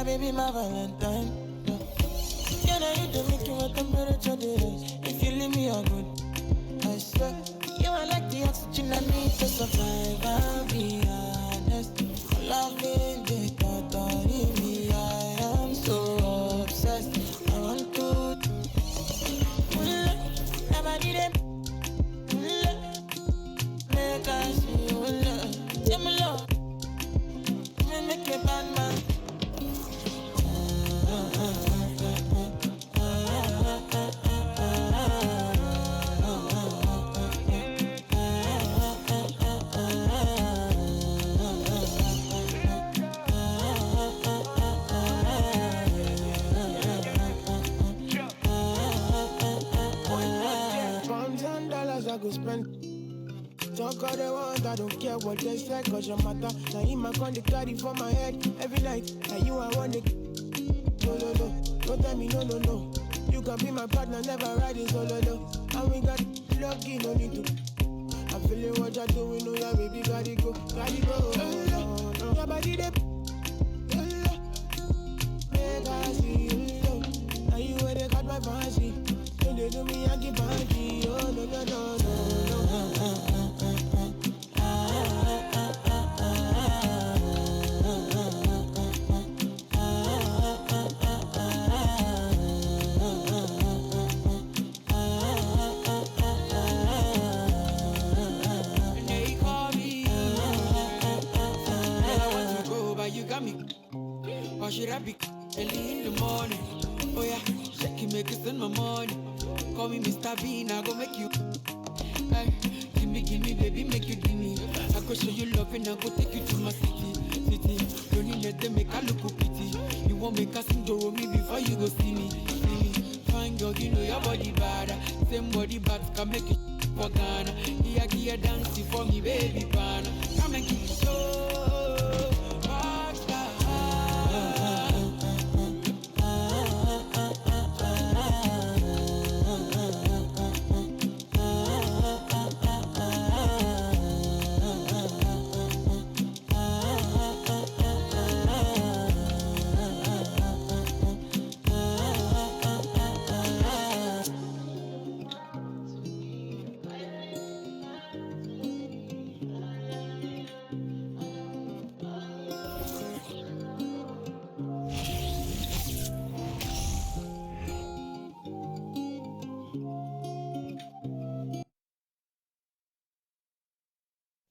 My baby, my Valentine. Can I eat the making what temperature is? If you leave me, you're good. I swear, you are like the oxygen I need to survive. I'll be honest. Loving the thought of me, I am so obsessed. I want to never need it. Make I see you love. Tell me love. Make a bad man. I go spend. Talk all they want, I don't care what they say, cause your matter. Now in my con, they carry for my head every night. Now you I want it. No, no, no. Don't tell me no, no, no. You can be my partner, never riding solo, no. And we got lucky, no need to. I'm feeling what you're doing, oh yeah, baby, gotta go, gotta go. Your body, they. Make I see you, now you where they got my fancy. Don't they do me, I keep banky. Oh, no, no, no, no. Or should I be early in the morning? Oh yeah, shake it, make it spend my money. Call me Mr. Bean, I go make you. Hey, give me, baby, make you give me. I go show you love and I go take you to my city. Don't need let them make a look pity. You won't make a sing to me before you go see me. Fine girl, you know your body bad. Same body bad can make you for Ghana. Here, dancing for me, baby, pan. Come and give me so.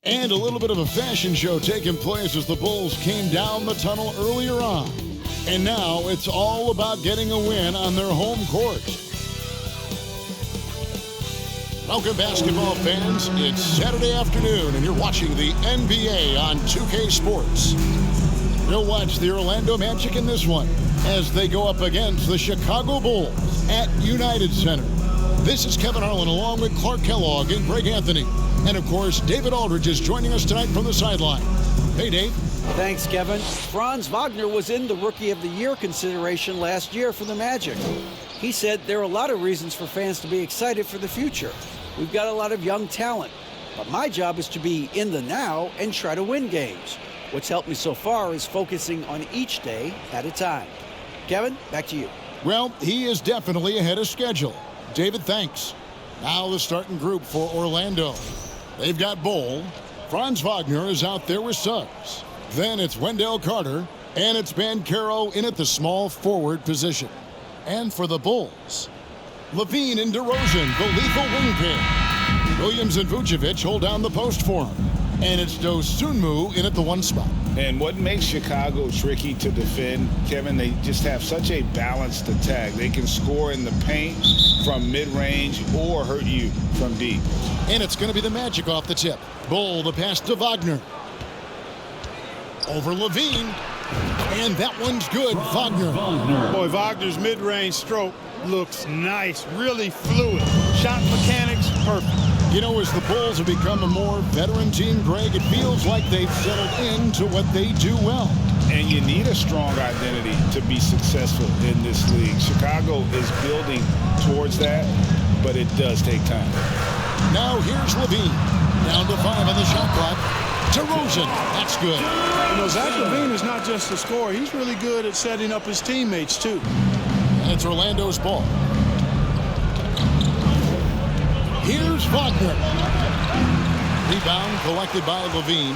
And a little bit of a fashion show taking place as the Bulls came down the tunnel earlier on. And now it's all about getting a win on their home court. Welcome, basketball fans. It's Saturday afternoon, and you're watching the NBA on 2K Sports. You'll watch the Orlando Magic in this one as they go up against the Chicago Bulls at United Center. This is Kevin Harlan along with Clark Kellogg and Greg Anthony. And, of course, David Aldridge is joining us tonight from the sideline. Hey, Dave. Thanks, Kevin. Franz Wagner was in the Rookie of the Year consideration last year for the Magic. He said there are a lot of reasons for fans to be excited for the future. We've got a lot of young talent, but my job is to be in the now and try to win games. What's helped me so far is focusing on each day at a time. Kevin, back to you. Well, he is definitely ahead of schedule. David, thanks. Now the starting group for Orlando. They've got Bol. Franz Wagner is out there with Suggs. Then it's Wendell Carter, and it's Banchero in at the small forward position. And for the Bulls, LaVine and DeRozan, the lethal wing pair. Williams and Vucevic hold down the post for him. And it's Dosunmu in at the one spot. And what makes Chicago tricky to defend, Kevin, they just have such a balanced attack. They can score in the paint from mid-range or hurt you from deep. And it's going to be the Magic off the tip. Bol, the pass to Wagner. Over LaVine. And that one's good. Wagner. Boy, Wagner's mid-range stroke looks nice, really fluid. Shot mechanics, perfect. You know, as the Bulls have become a more veteran team, Greg, it feels like they've settled into what they do well. And you need a strong identity to be successful in this league. Chicago is building towards that, but it does take time. Now here's LaVine. Down to 5 on the shot clock. DeRozan, that's good. You know, Zach LaVine is not just a scorer. He's really good at setting up his teammates, too. And it's Orlando's ball. Here's Wagner. Rebound collected by LaVine.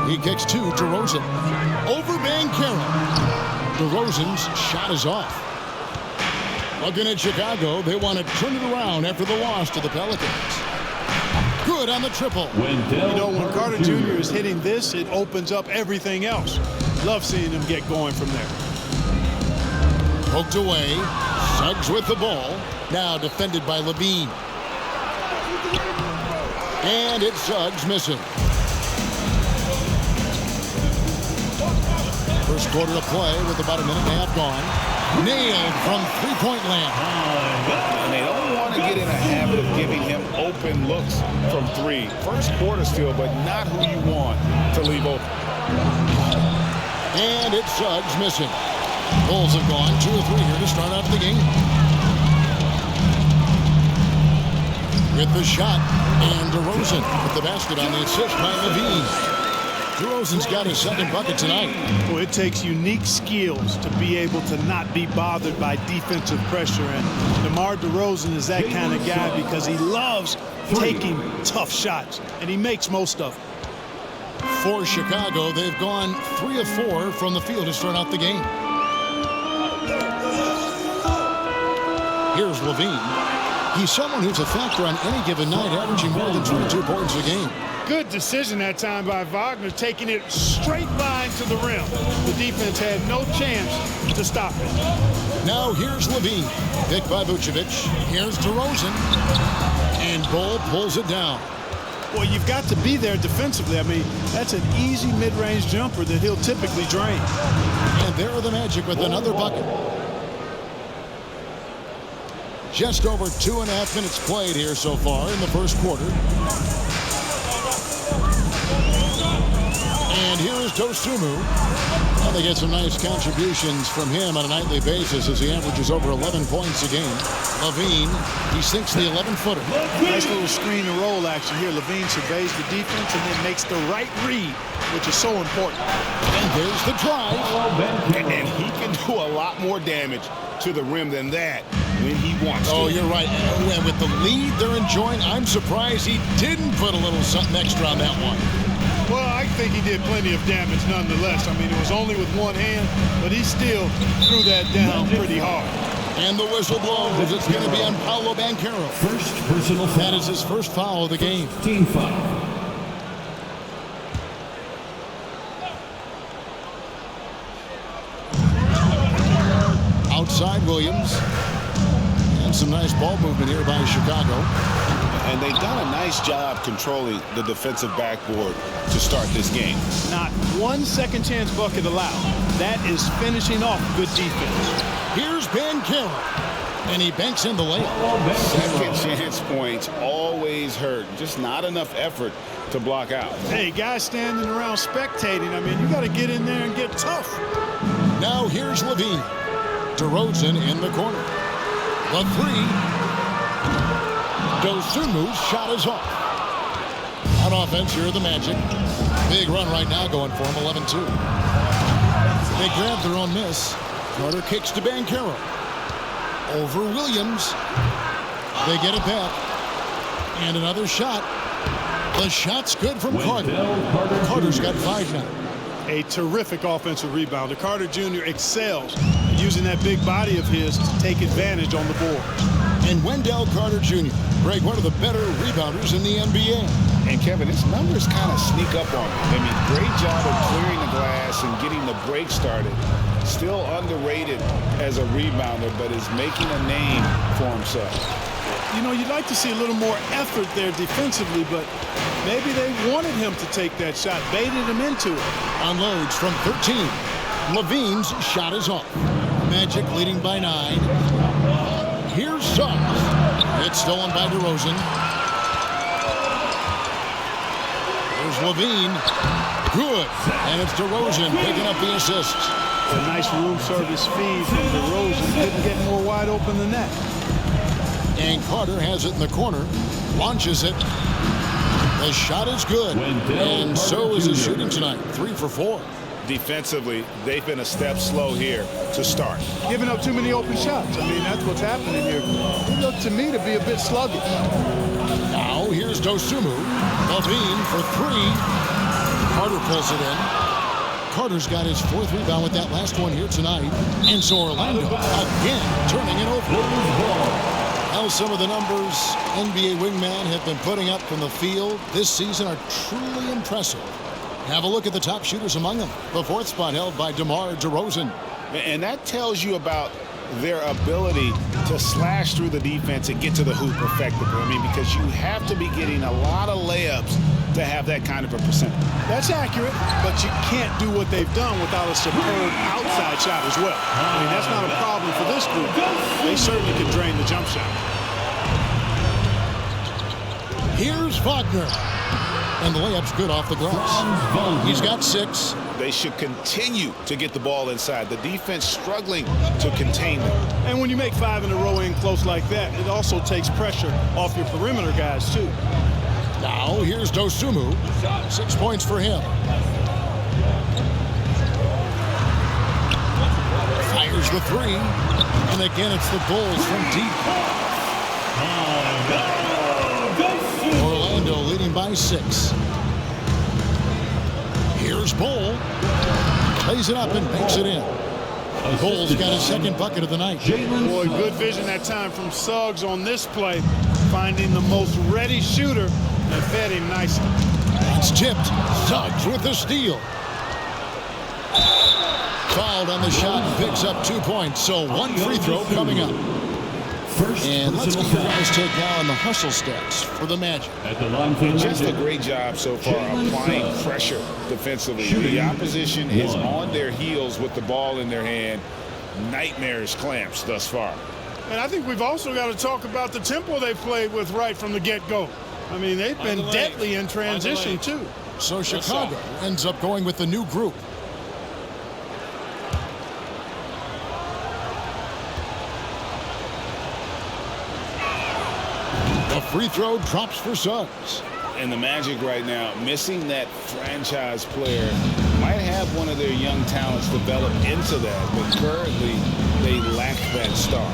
He kicks to DeRozan. Over Banchero. DeRozan's shot is off. Looking at Chicago, they want to turn it around after the loss to the Pelicans. Good on the triple. You know, when Carter Jr. is hitting this, it opens up everything else. Love seeing him get going from there. Poked away. Suggs with the ball. Now defended by LaVine. And it's Suggs missing. First quarter of play with about a minute and a half gone. Nailed from three-point land. And they don't want to get in a habit of giving him open looks from three. First quarter still, but not who you want to leave open. And it's Suggs missing. Bulls have gone 2 or 3 here to start out the game. With the shot, and DeRozan with the basket on the assist by LaVine. DeRozan's got his second bucket tonight. Well, it takes unique skills to be able to not be bothered by defensive pressure. And DeMar DeRozan is that kind of guy because he loves taking tough shots, and he makes most of them. For Chicago, they've gone 3 of 4 from the field to start out the game. Here's LaVine. He's someone who's a factor on any given night, averaging more than 22 points a game. Good decision that time by Wagner, taking it straight line to the rim. The defense had no chance to stop it. Now here's LaVine. Picked by Vucevic. Here's DeRozan. And Bull pulls it down. Well, you've got to be there defensively. I mean, that's an easy mid-range jumper that he'll typically drain. And there are the Magic with another bucket. Just over 2.5 minutes played here so far in the first quarter. And here is Dosunmu. Well, they get some nice contributions from him on a nightly basis as he averages over 11 points a game. LaVine, he sinks the 11-footer. Nice little screen and roll action here. LaVine surveys the defense and then makes the right read, which is so important. And there's the drive. And he can do a lot more damage to the rim than that when he wants to. Oh, you're right. And with the lead they're enjoying, I'm surprised he didn't put a little something extra on that one. Well, I think he did plenty of damage nonetheless. I mean, it was only with one hand, but he still threw that down pretty hard. And the whistle blows. It's going to be on Paolo Banchero. First personal foul. That is his first foul of the game. Team foul. Outside Williams. And some nice ball movement here by Chicago. And they've done a nice job controlling the defensive backboard to start this game. Not one second chance bucket allowed. That is finishing off good defense. Here's Banchero. And he banks in the layup. Second chance points always hurt. Just not enough effort to block out. Hey, guys standing around spectating, I mean, you got to get in there and get tough. Now here's LaVine. DeRozan in the corner. The three. Dosunmu's shot is off. On offense, here are the Magic. Big run right now going for him, 11-2. They grab their own miss. Carter kicks to Banchero. Over Williams. They get it back. And another shot. The shot's good from Carter. Carter's got 5 now. A terrific offensive rebounder. Carter Jr. excels using that big body of his to take advantage on the boards. And Wendell Carter Jr., Greg, one of the better rebounders in the NBA. And Kevin, his numbers kind of sneak up on him. I mean, great job of clearing the glass and getting the break started. Still underrated as a rebounder, but is making a name for himself. You know, you'd like to see a little more effort there defensively, but maybe they wanted him to take that shot, baited him into it. Unloads from 13. LaVine's shot is off. Magic leading by 9. Here's Suggs. It's stolen by DeRozan. There's LaVine. Good. And it's DeRozan picking up the assist. A nice room service feed from DeRozan. Couldn't get more wide open than that. And Carter has it in the corner. Launches it. The shot is good. And so is his shooting tonight. 3 for 4. Defensively, they've been a step slow here to start. Giving up too many open shots. I mean, that's what's happening here. It looked to me to be a bit sluggish. Now here's Dosunmu. LaVine for 3. Carter pulls it in. Carter's got his 4th rebound with that last one here tonight. And so Orlando again turning it over. Now some of the numbers NBA wingmen have been putting up from the field this season are truly impressive. Have a look at the top shooters among them. The 4th spot held by DeMar DeRozan. And that tells you about their ability to slash through the defense and get to the hoop effectively. I mean, because you have to be getting a lot of layups to have that kind of a percentage. That's accurate, but you can't do what they've done without a superb outside shot as well. I mean, that's not a problem for this group. They certainly can drain the jump shot. Here's Wagner. And the layup's good off the glass. He's got 6. They should continue to get the ball inside. The defense struggling to contain them. And when you make 5 in a row in close like that, it also takes pressure off your perimeter guys, too. Now here's Dosunmu. 6 points for him. Fires the 3. And again, it's the Bulls from deep. Orlando leading by 6. Here's Bull. Plays it up and makes it in. Bull's got his 2nd bucket of the night. Boy, good vision that time from Suggs on this play. Finding the most ready shooter and fed him nicely. It's tipped. Suggs with the steal. Fouled on the shot and picks up 2 points. So 1 free throw coming up. And let's get your guys' take now on the hustle stats for the Magic. Just a great job so far applying pressure defensively. The opposition is on their heels with the ball in their hand. Nightmarish clamps thus far. And I think we've also got to talk about the tempo they played with right from the get-go. I mean, they've been deadly in transition, too. So Chicago ends up going with the new group. The free throw drops for Suggs. And the Magic right now, missing that franchise player, might have one of their young talents develop into that, but currently they lack that star.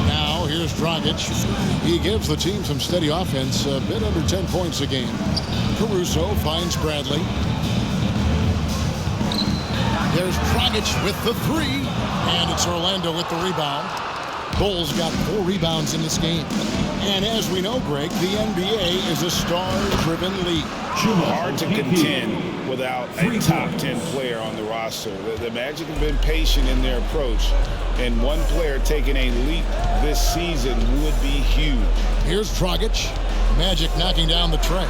Now here's Dragic. He gives the team some steady offense, a bit under 10 points a game. Caruso finds Bradley. There's Dragic with the 3, and it's Orlando with the rebound. Bulls got 4 rebounds in this game. And as we know, Greg, the NBA is a star-driven league. Hard to contend without a top 10 player on the roster. The Magic have been patient in their approach, and one player taking a leap this season would be huge. Here's Dragic. Magic knocking down the tray.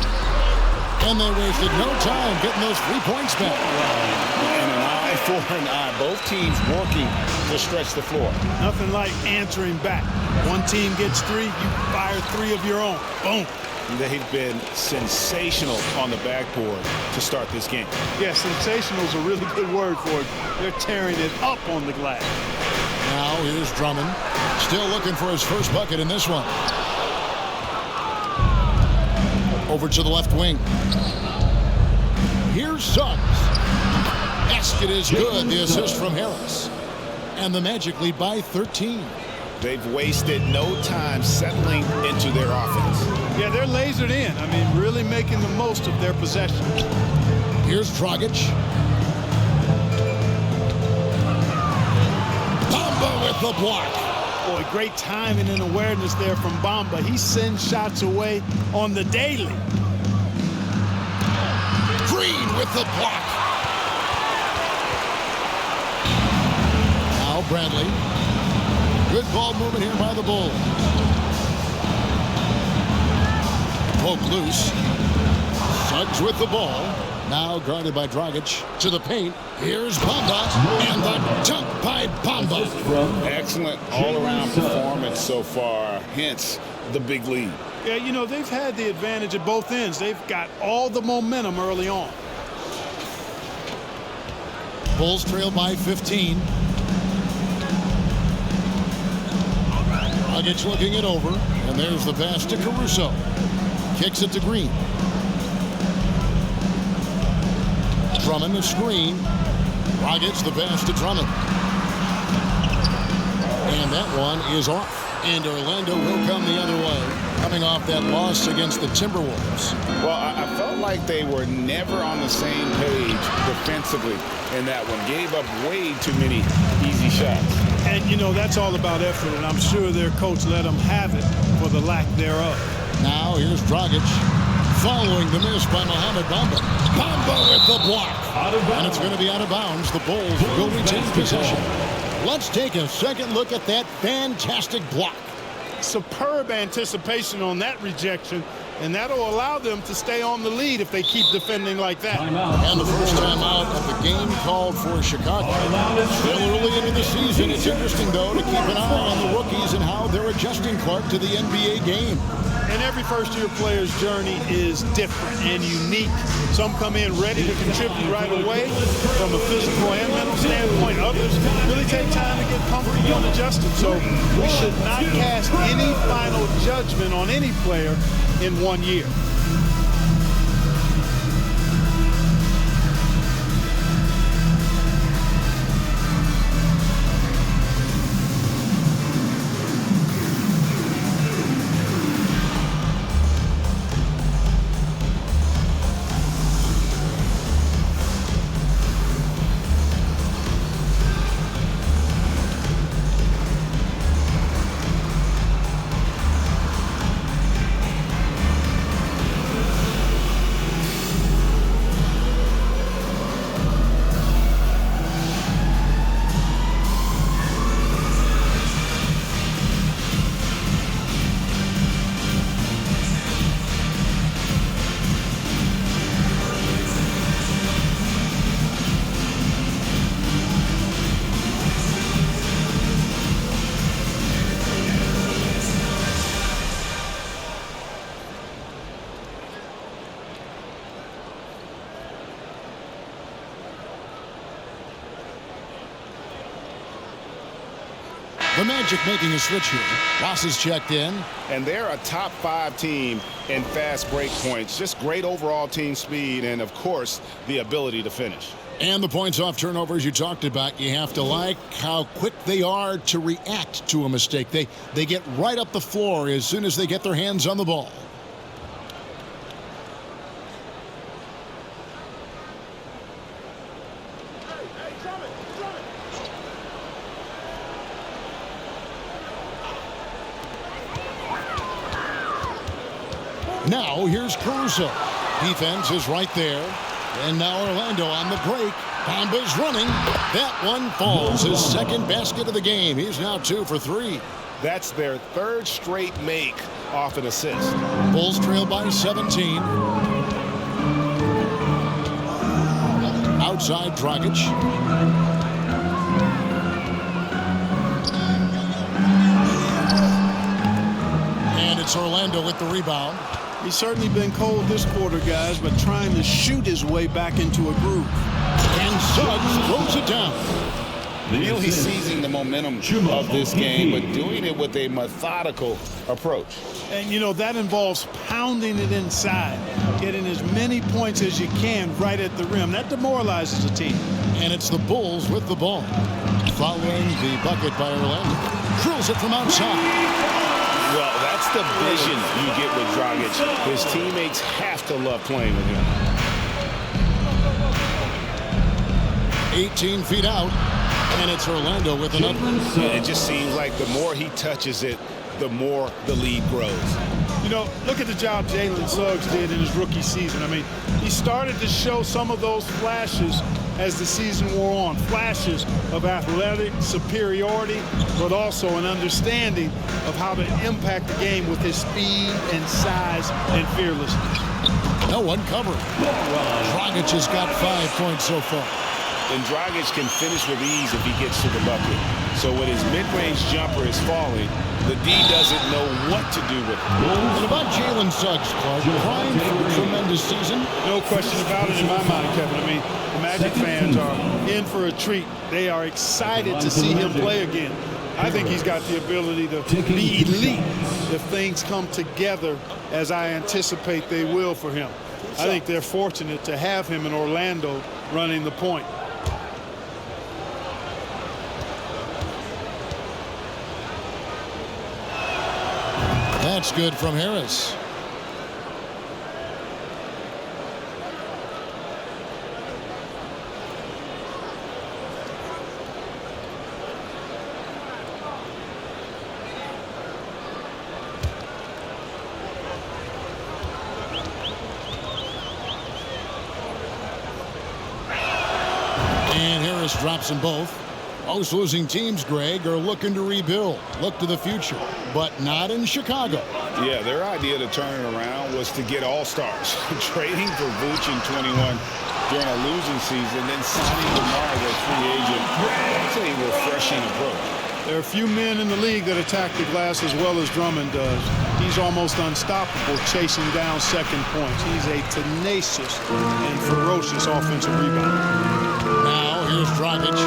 And they wasted no time getting those 3 points back. And an eye for an eye. Both teams working to stretch the floor. Nothing like answering back. One team gets 3, you fire 3 of your own. Boom. They've been sensational on the backboard to start this game. Yeah, sensational is a really good word for it. They're tearing it up on the glass. Now here's Drummond. Still looking for his first bucket in this one. Over to the left wing. Here's Suggs. Basket is good. The assist from Harris. And the Magic lead by 13. They've wasted no time settling into their offense. Yeah, they're lasered in. I mean, really making the most of their possession. Here's Dragic. Bamba with the block. Boy, great timing and awareness there from Bamba. He sends shots away on the daily. Green with the block. Now Bradley. Good ball movement here by the Bulls. Poke loose. Suggs with the ball. Now guarded by Dragic. To the paint. Here's Bamba. And the dunk by Bamba. Excellent all-around performance so far. Hence the big lead. Yeah, you know, they've had the advantage at both ends. They've got all the momentum early on. Bulls trail by 15. Dragic looking it over, and there's the pass to Caruso. Kicks it to Green. Drummond the screen. Dragic the pass to Drummond. And that one is off. And Orlando will come the other way, coming off that loss against the Timberwolves. Well, I felt like they were never on the same page defensively in that one. Gave up way too many easy shots. And, you know, that's all about effort, and I'm sure their coach let them have it for the lack thereof. Now here's Dragic following the miss by Mohamed Bamba. Bamba with the block. And it's going to be out of bounds. The Bulls will retain possession. Let's take a second look at that fantastic block. Superb anticipation on that rejection, and that'll allow them to stay on the lead if they keep defending like that. And the first time out of the game called for Chicago. Still early into the season. It's interesting, though, to keep an eye on the rookies and how they're adjusting, Clark, to the NBA game. And every first-year player's journey is different and unique. Some come in ready to contribute right away from a physical and mental standpoint. Others really take time to get comfortable and adjusted. So we should not cast any final judgment on any player in 1 year. The Magic making a switch here. Ross is checked in. And they're a top 5 team in fast break points. Just great overall team speed and, of course, the ability to finish. And the points off turnovers you talked about, you have to like how quick they are to react to a mistake. They get right up the floor as soon as they get their hands on the ball. Now here's Caruso. Defense is right there. And now Orlando on the break. Bamba's running. That one falls. His second basket of the game. He's now 2 for 3. That's their 3rd straight make off an assist. Bulls trail by 17. Outside Dragic. And it's Orlando with the rebound. He's certainly been cold this quarter, guys, but trying to shoot his way back into a groove. And Suggs throws it down. Really seizing the momentum of this game, but doing it with a methodical approach. And, you know, that involves pounding it inside, getting as many points as you can right at the rim. That demoralizes a team. And it's the Bulls with the ball. Following the bucket by Orlando. Drills it from outside. Well, that's the vision you get with Dragic. His teammates have to love playing with him. 18 feet out, and it's Orlando with another. It just seems like the more he touches it, the more the lead grows. You know, look at the job Jalen Suggs did in his rookie season. I mean, he started to show some of those flashes as the season wore on. Flashes of athletic superiority, but also an understanding of how to impact the game with his speed and size and fearlessness. No one covering. Dragic has got 5 points so far. And Dragic can finish with ease if he gets to the bucket. So when his mid-range jumper is falling, The D doesn't know what to do with it. And about Jalen Suggs, Clark, primed for a tremendous season. No question about it in my mind, Kevin. I mean, the Magic fans are in for a treat. They are excited to see him play again. I think he's got the ability to be elite if things come together as I anticipate they will for him. I think they're fortunate to have him in Orlando running the point. That's good from Harris. And Harris drops them both. Most losing teams, Greg, are looking to rebuild, look to the future, but not in Chicago. Yeah, their idea to turn it around was to get all-stars. Trading for Vooch in 21 during a losing season, then signing DeMar as a free agent. That's a refreshing approach. There are few men in the league that attack the glass as well as Drummond does. He's almost unstoppable chasing down second points. He's a tenacious and ferocious offensive rebounder. Now here's Dragic.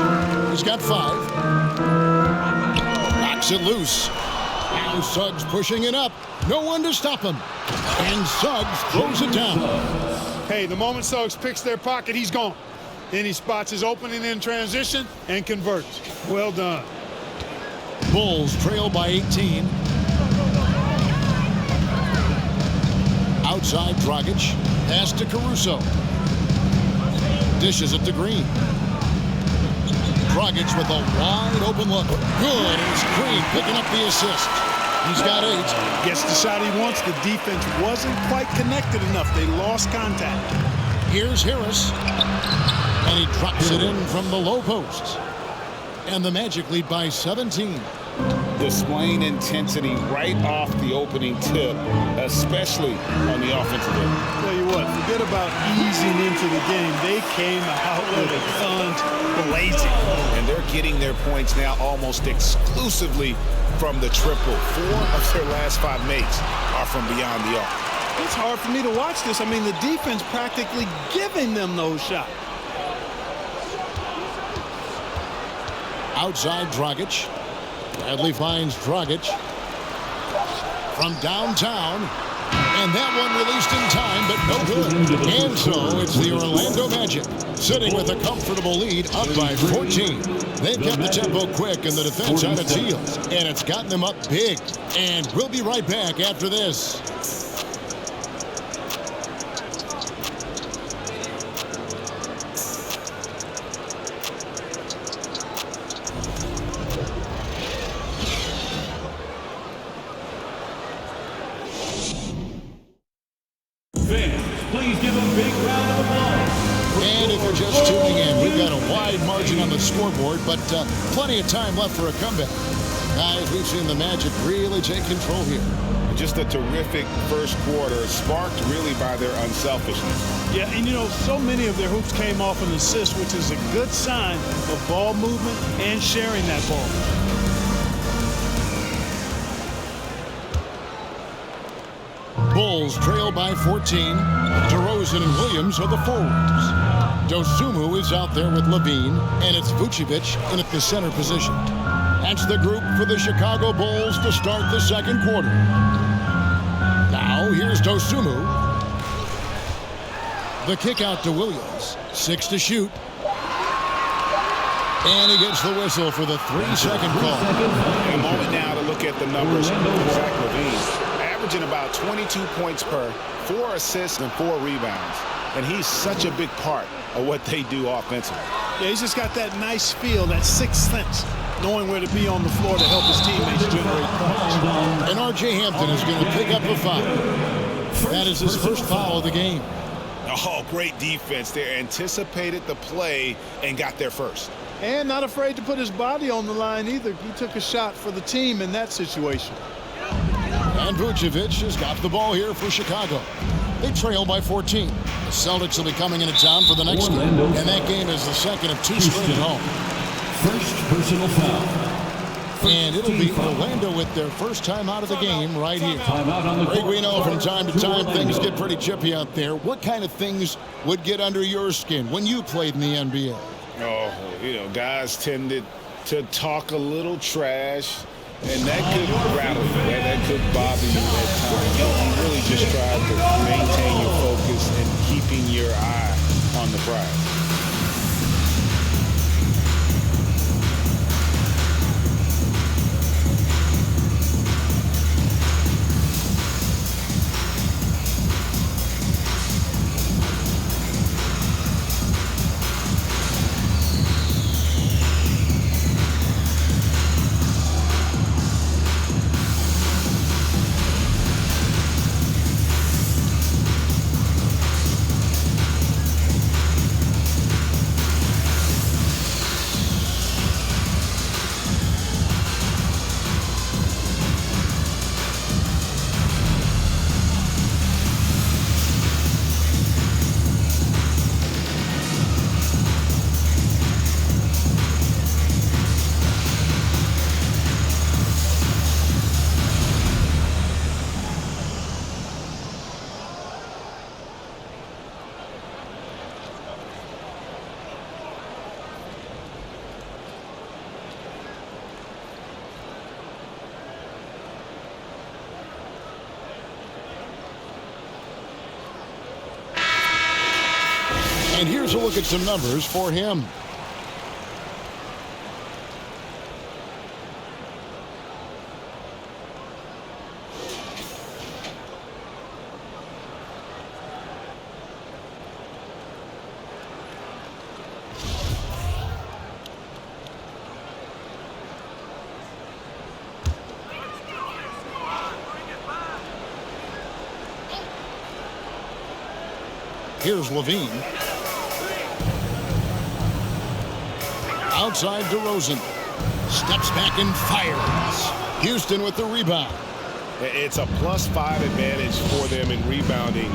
He's got 5. Knocks it loose. Now Suggs pushing it up. No one to stop him. And Suggs throws it down. Hey, the moment Suggs picks their pocket, he's gone. Then he spots his opening in transition and converts. Well done. Bulls trail by 18. Outside Dragic. Pass to Caruso. Dishes it to Green. Dragic with a wide open look. Good. It's Green picking up the assist. He's got 8. Gets the shot he wants. The defense wasn't quite connected enough. They lost contact. Here's Harris. And he drops it in from the low post. And the Magic lead by 17. Displaying intensity right off the opening tip, especially on the offensive end. Tell you what, forget about easing into the game. They came out with a guns blazing. And they're getting their points now almost exclusively from the triple. 4 of their last 5 makes are from beyond the arc. It's hard for me to watch this. I mean, the defense practically giving them those shots. Outside Dragic. Bradley finds Dragic from downtown. And that one released in time, but no good. And so it's the Orlando Magic sitting with a comfortable lead up by 14. They've kept the tempo quick and the defense on its heels. And it's gotten them up big. And we'll be right back after this. Please give a big round of applause. And if you're just tuning in, we've got a wide margin on the scoreboard, but plenty of time left for a comeback. Guys, we've seen the Magic really take control here. Just a terrific first quarter, sparked really by their unselfishness. Yeah, and you know, so many of their hoops came off an assist, which is a good sign of ball movement and sharing that ball. Bulls trail by 14. DeRozan and Williams are the forwards. Dosunmu is out there with LaVine, and it's Vucevic in at the center position. That's the group for the Chicago Bulls to start the second quarter. Now, here's Dosunmu. The kick out to Williams. 6 to shoot. And he gets the whistle for the 3-second call. And a moment now to look at the numbers for Zach LaVine. Averaging about 22 points per, 4 assists and 4 rebounds. And he's such a big part of what they do offensively. Yeah, he's just got that nice feel, that sixth sense, knowing where to be on the floor to help his teammates generate points. And R.J. Hampton is going to pick up a foul. That is his first foul of the game. Oh, great defense. They anticipated the play and got there first. And not afraid to put his body on the line either. He took a shot for the team in that situation. And Vucevic has got the ball here for Chicago. They trail by 14. The Celtics will be coming into town for the next game. And that game is the second of 2 straight at home. First personal foul. And it'll be Orlando with their first time out of the game right here. Greg, we know from time to time things get pretty chippy out there. What kind of things would get under your skin when you played in the NBA? Oh, guys tended to talk a little trash, and that could rattle you. That could bother you at times. But you really just try to maintain your focus and keeping your eye on the prize. And here's a look at some numbers for him. Here's LaVine. Outside DeRozan. Steps back and fires. Houston with the rebound. It's a +5 advantage for them in rebounding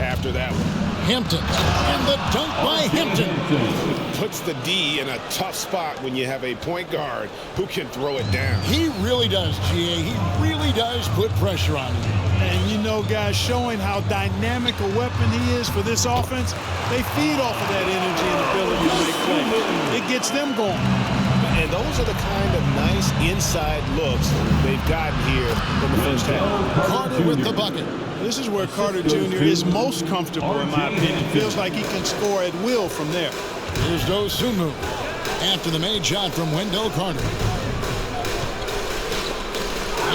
after that one. Hampton. And the dunk by Hampton. Puts the D in a tough spot when you have a point guard who can throw it down. He really does, GA. He really does put pressure on him. And you know, guys, showing how dynamic a weapon he is for this offense, they feed off of that energy and ability to make plays. It gets them going. And those are the kind of nice inside looks they've gotten here in the first half. Carter with the bucket. This is where Carter Jr. is most comfortable, in my opinion. Feels like he can score at will from there. Here's Dosunmu after the made shot from Wendell Carter.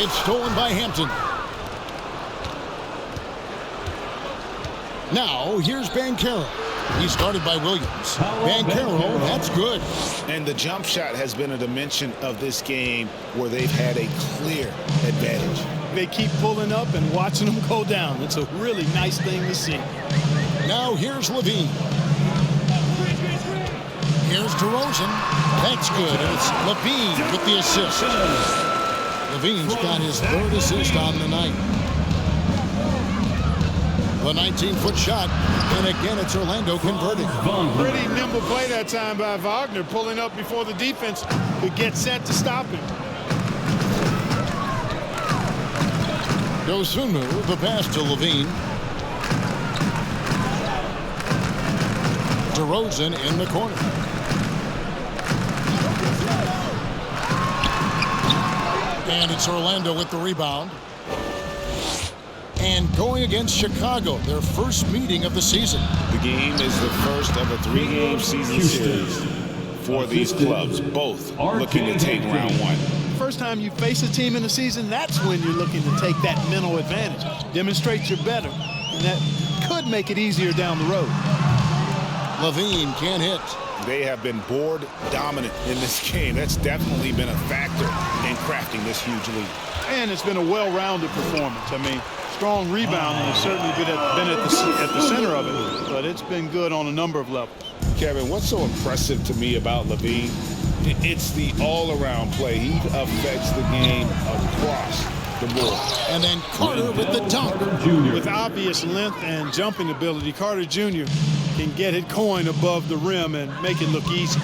It's stolen by Hampton. Now, here's Banchero. He started by Williams. Banchero, that's good. And the jump shot has been a dimension of this game where they've had a clear advantage. They keep pulling up and watching them go down. It's a really nice thing to see. Now, here's LaVine. Here's DeRozan. That's good. And it's LaVine with the assist. LaVine's got his third assist on the night. The 19-foot shot, and again it's Orlando converting. Pretty nimble play that time by Wagner, pulling up before the defense could get set to stop him. Dosunmu, the pass to LaVine. DeRozan in the corner. And it's Orlando with the rebound. And going against Chicago, their first meeting of the season. The game is the first of a 3-game season series for these clubs, both looking to take round one. First time you face a team in the season, that's when you're looking to take that mental advantage. Demonstrate you're better, and that could make it easier down the road. LaVine can't hit. They have been board dominant in this game. That's definitely been a factor in crafting this huge lead. And it's been a well-rounded performance. I mean, strong rebounding has certainly been at the center of it, but it's been good on a number of levels. Kevin, what's so impressive to me about LaVine? It's the all-around play. He affects the game across the board. And then Carter with the dunk. With obvious length and jumping ability, Carter Jr. can get it going above the rim and make it look easy.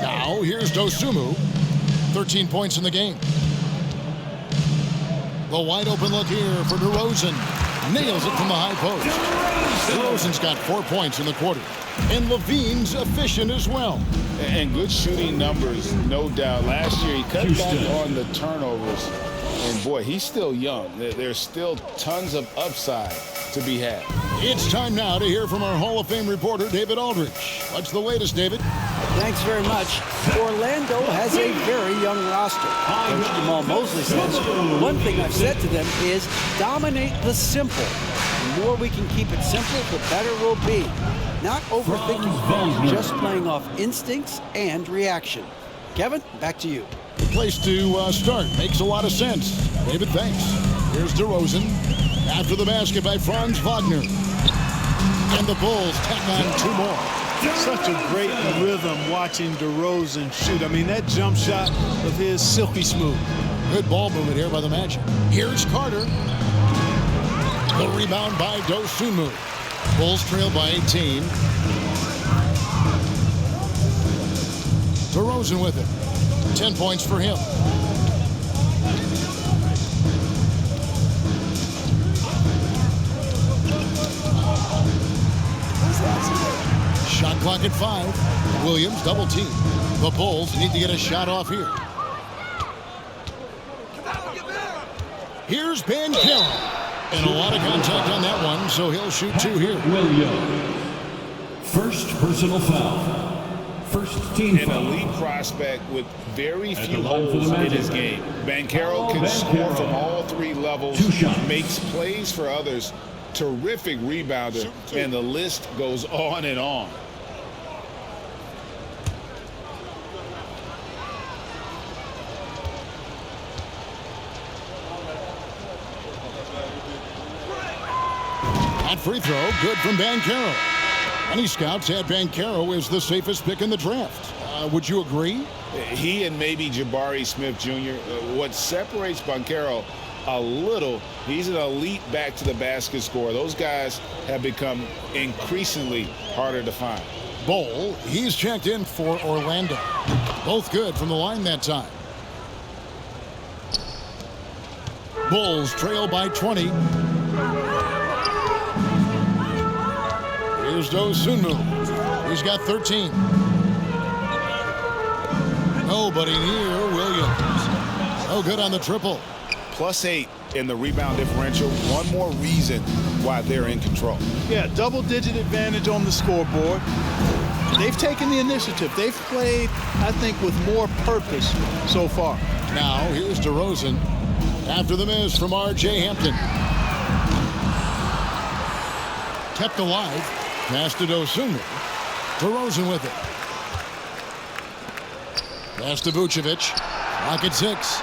Now here's Dosunmu. 13 points in the game. The wide open look here for DeRozan. Nails it from the high post. DeRozan's got 4 points in the quarter. And LaVine's efficient as well. And good shooting numbers, no doubt. Last year, he cut back on the turnovers. And, boy, he's still young. There's still tons of upside to be had. It's time now to hear from our Hall of Fame reporter, David Aldrich. What's the latest, David? Thanks very much. Orlando has a very young roster. Coach Jamal Mosley says, one thing I've said to them is dominate the simple. The more we can keep it simple, the better we'll be. Not overthinking, just playing off instincts and reaction. Kevin, back to you. The place to start. Makes a lot of sense. David, thanks. Here's DeRozan. After the basket by Franz Wagner. And the Bulls tack on 2 more. Such a great rhythm watching DeRozan shoot. I mean, that jump shot of his silky smooth. Good ball movement here by the Magic. Here's Carter. The rebound by Dosunmu. Bulls trail by 18. DeRozan with it. 10 points for him. Shot clock at 5. Williams double team. The Bulls need to get a shot off here. Here's Banchero. And a lot of contact on that one, so he'll shoot 2 here. Williams. First personal foul. First team An foul. elite prospect with very At few the line for holes the in Magic. his game. Banchero can score from all 3 levels, 2 shots. makes plays for others, terrific rebounder, and the list goes on and on. That free throw, good from Banchero. Many scouts had Banchero as the safest pick in the draft. Would you agree? He and maybe Jabari Smith Jr. What separates Banchero a little, he's an elite back-to-the-basket scorer. Those guys have become increasingly harder to find. Bol, he's checked in for Orlando. Both good from the line that time. Bulls trail by 20. Here's Dosunmu. He's got 13. Nobody near Williams. Oh, good on the triple. +8 in the rebound differential. One more reason why they're in control. Yeah, double-digit advantage on the scoreboard. They've taken the initiative. They've played, I think, with more purpose so far. Now, here's DeRozan. After the miss from R.J. Hampton. Kept alive. Pass to Dosunmu. DeRozan with it. Pass to Vucevic. Clock at 6.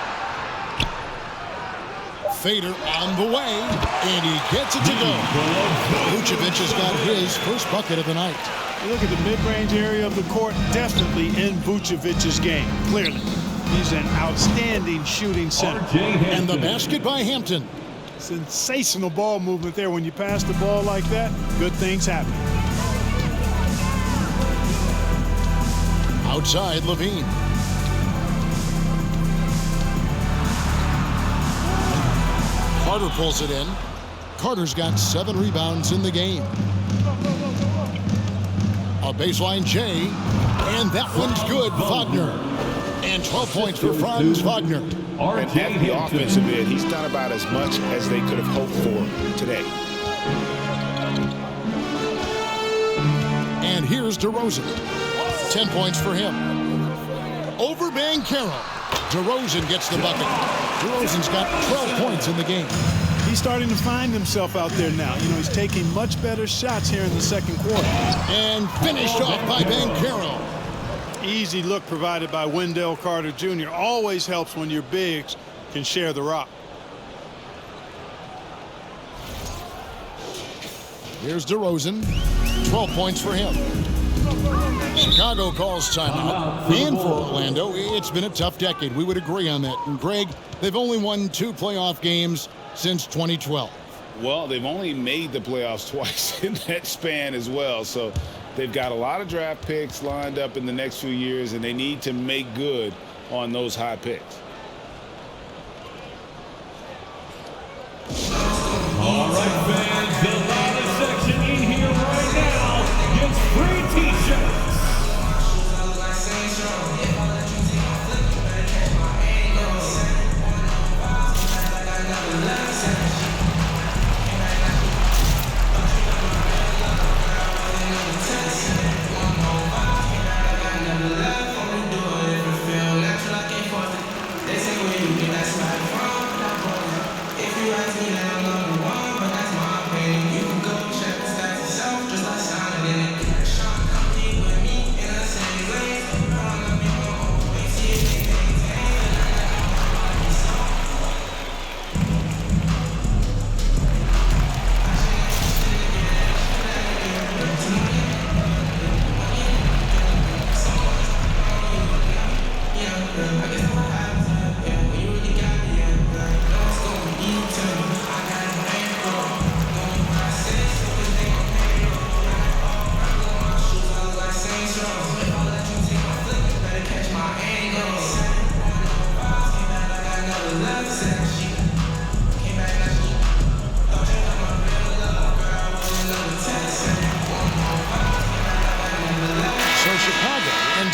Fader on the way, and he gets it to go. Vucevic has got his first bucket of the night. You look at the mid-range area of the court, definitely in Vucevic's game, clearly. He's an outstanding shooting center. And the basket by Hampton. Sensational ball movement there. When you pass the ball like that, good things happen. Outside, LaVine. Carter pulls it in. Carter's got 7 rebounds in the game. A baseline J, and that one's good. Wagner. And 12 points for Franz Wagner. And at the offensive end, he's done about as much as they could have hoped for today. And here's DeRozan. 10 points for him. Over Banchero. DeRozan gets the bucket. DeRozan's got 12 points in the game. He's starting to find himself out there now. You know, he's taking much better shots here in the second quarter. And finished off by Banchero. Easy look provided by Wendell Carter Jr. Always helps when your bigs can share the rock. Here's DeRozan. 12 points for him. Chicago calls timeout. And for Orlando, it's been a tough decade. We would agree on that. And Greg, they've only won 2 playoff games since 2012. Well, they've only made the playoffs twice in that span as well. So They've got a lot of draft picks lined up in the next few years, and they need to make good on those high picks. All right, fans, the latest section in here right now gets free t-shirts.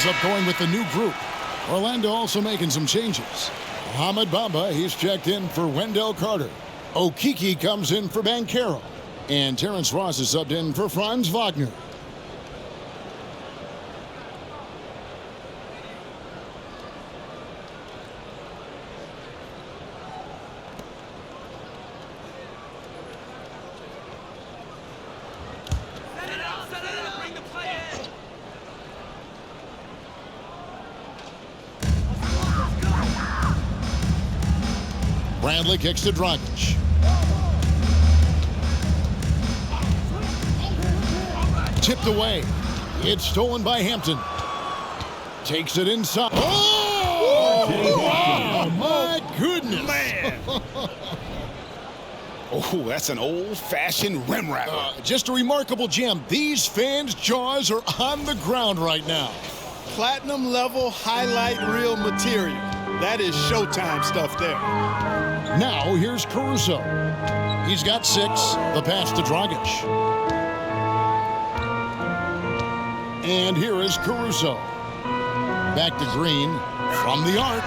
Up going with the new group. Orlando also making some changes. Mohamed Bamba, he's checked in for Wendell Carter. Okiki comes in for Banchero. And Terrence Ross is subbed in for Franz Wagner. Bradley kicks to Dragic. Tipped away. It's stolen by Hampton. Takes it inside. Oh, my goodness. Man. Oh, that's an old-fashioned rim wrapper. Just a remarkable gem. These fans' jaws are on the ground right now. Platinum level highlight reel material. That is Showtime stuff there. Now here's Caruso. He's got 6. The pass to Dragic. And here is Caruso. Back to Green from the arc.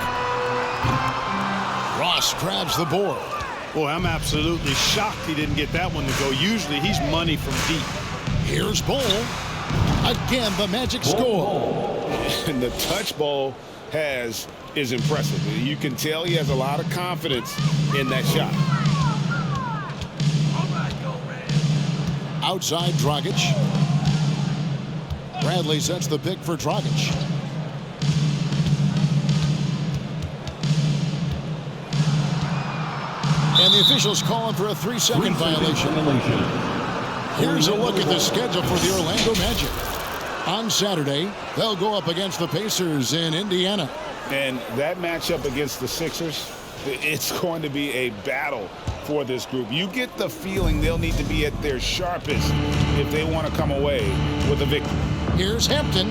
Ross grabs the board. Boy, I'm absolutely shocked he didn't get that one to go. Usually he's money from deep. Here's Bol. Again, the Magic score. And the touch Bol has is impressive. You can tell he has a lot of confidence in that shot. Outside Dragic. Bradley sets the pick for Dragic. And the officials calling for a 3-second violation. Here's a look at the schedule for the Orlando Magic. On Saturday, they'll go up against the Pacers in Indiana. And that matchup against the Sixers, it's going to be a battle for this group. You get the feeling they'll need to be at their sharpest if they want to come away with a victory. Here's Hampton.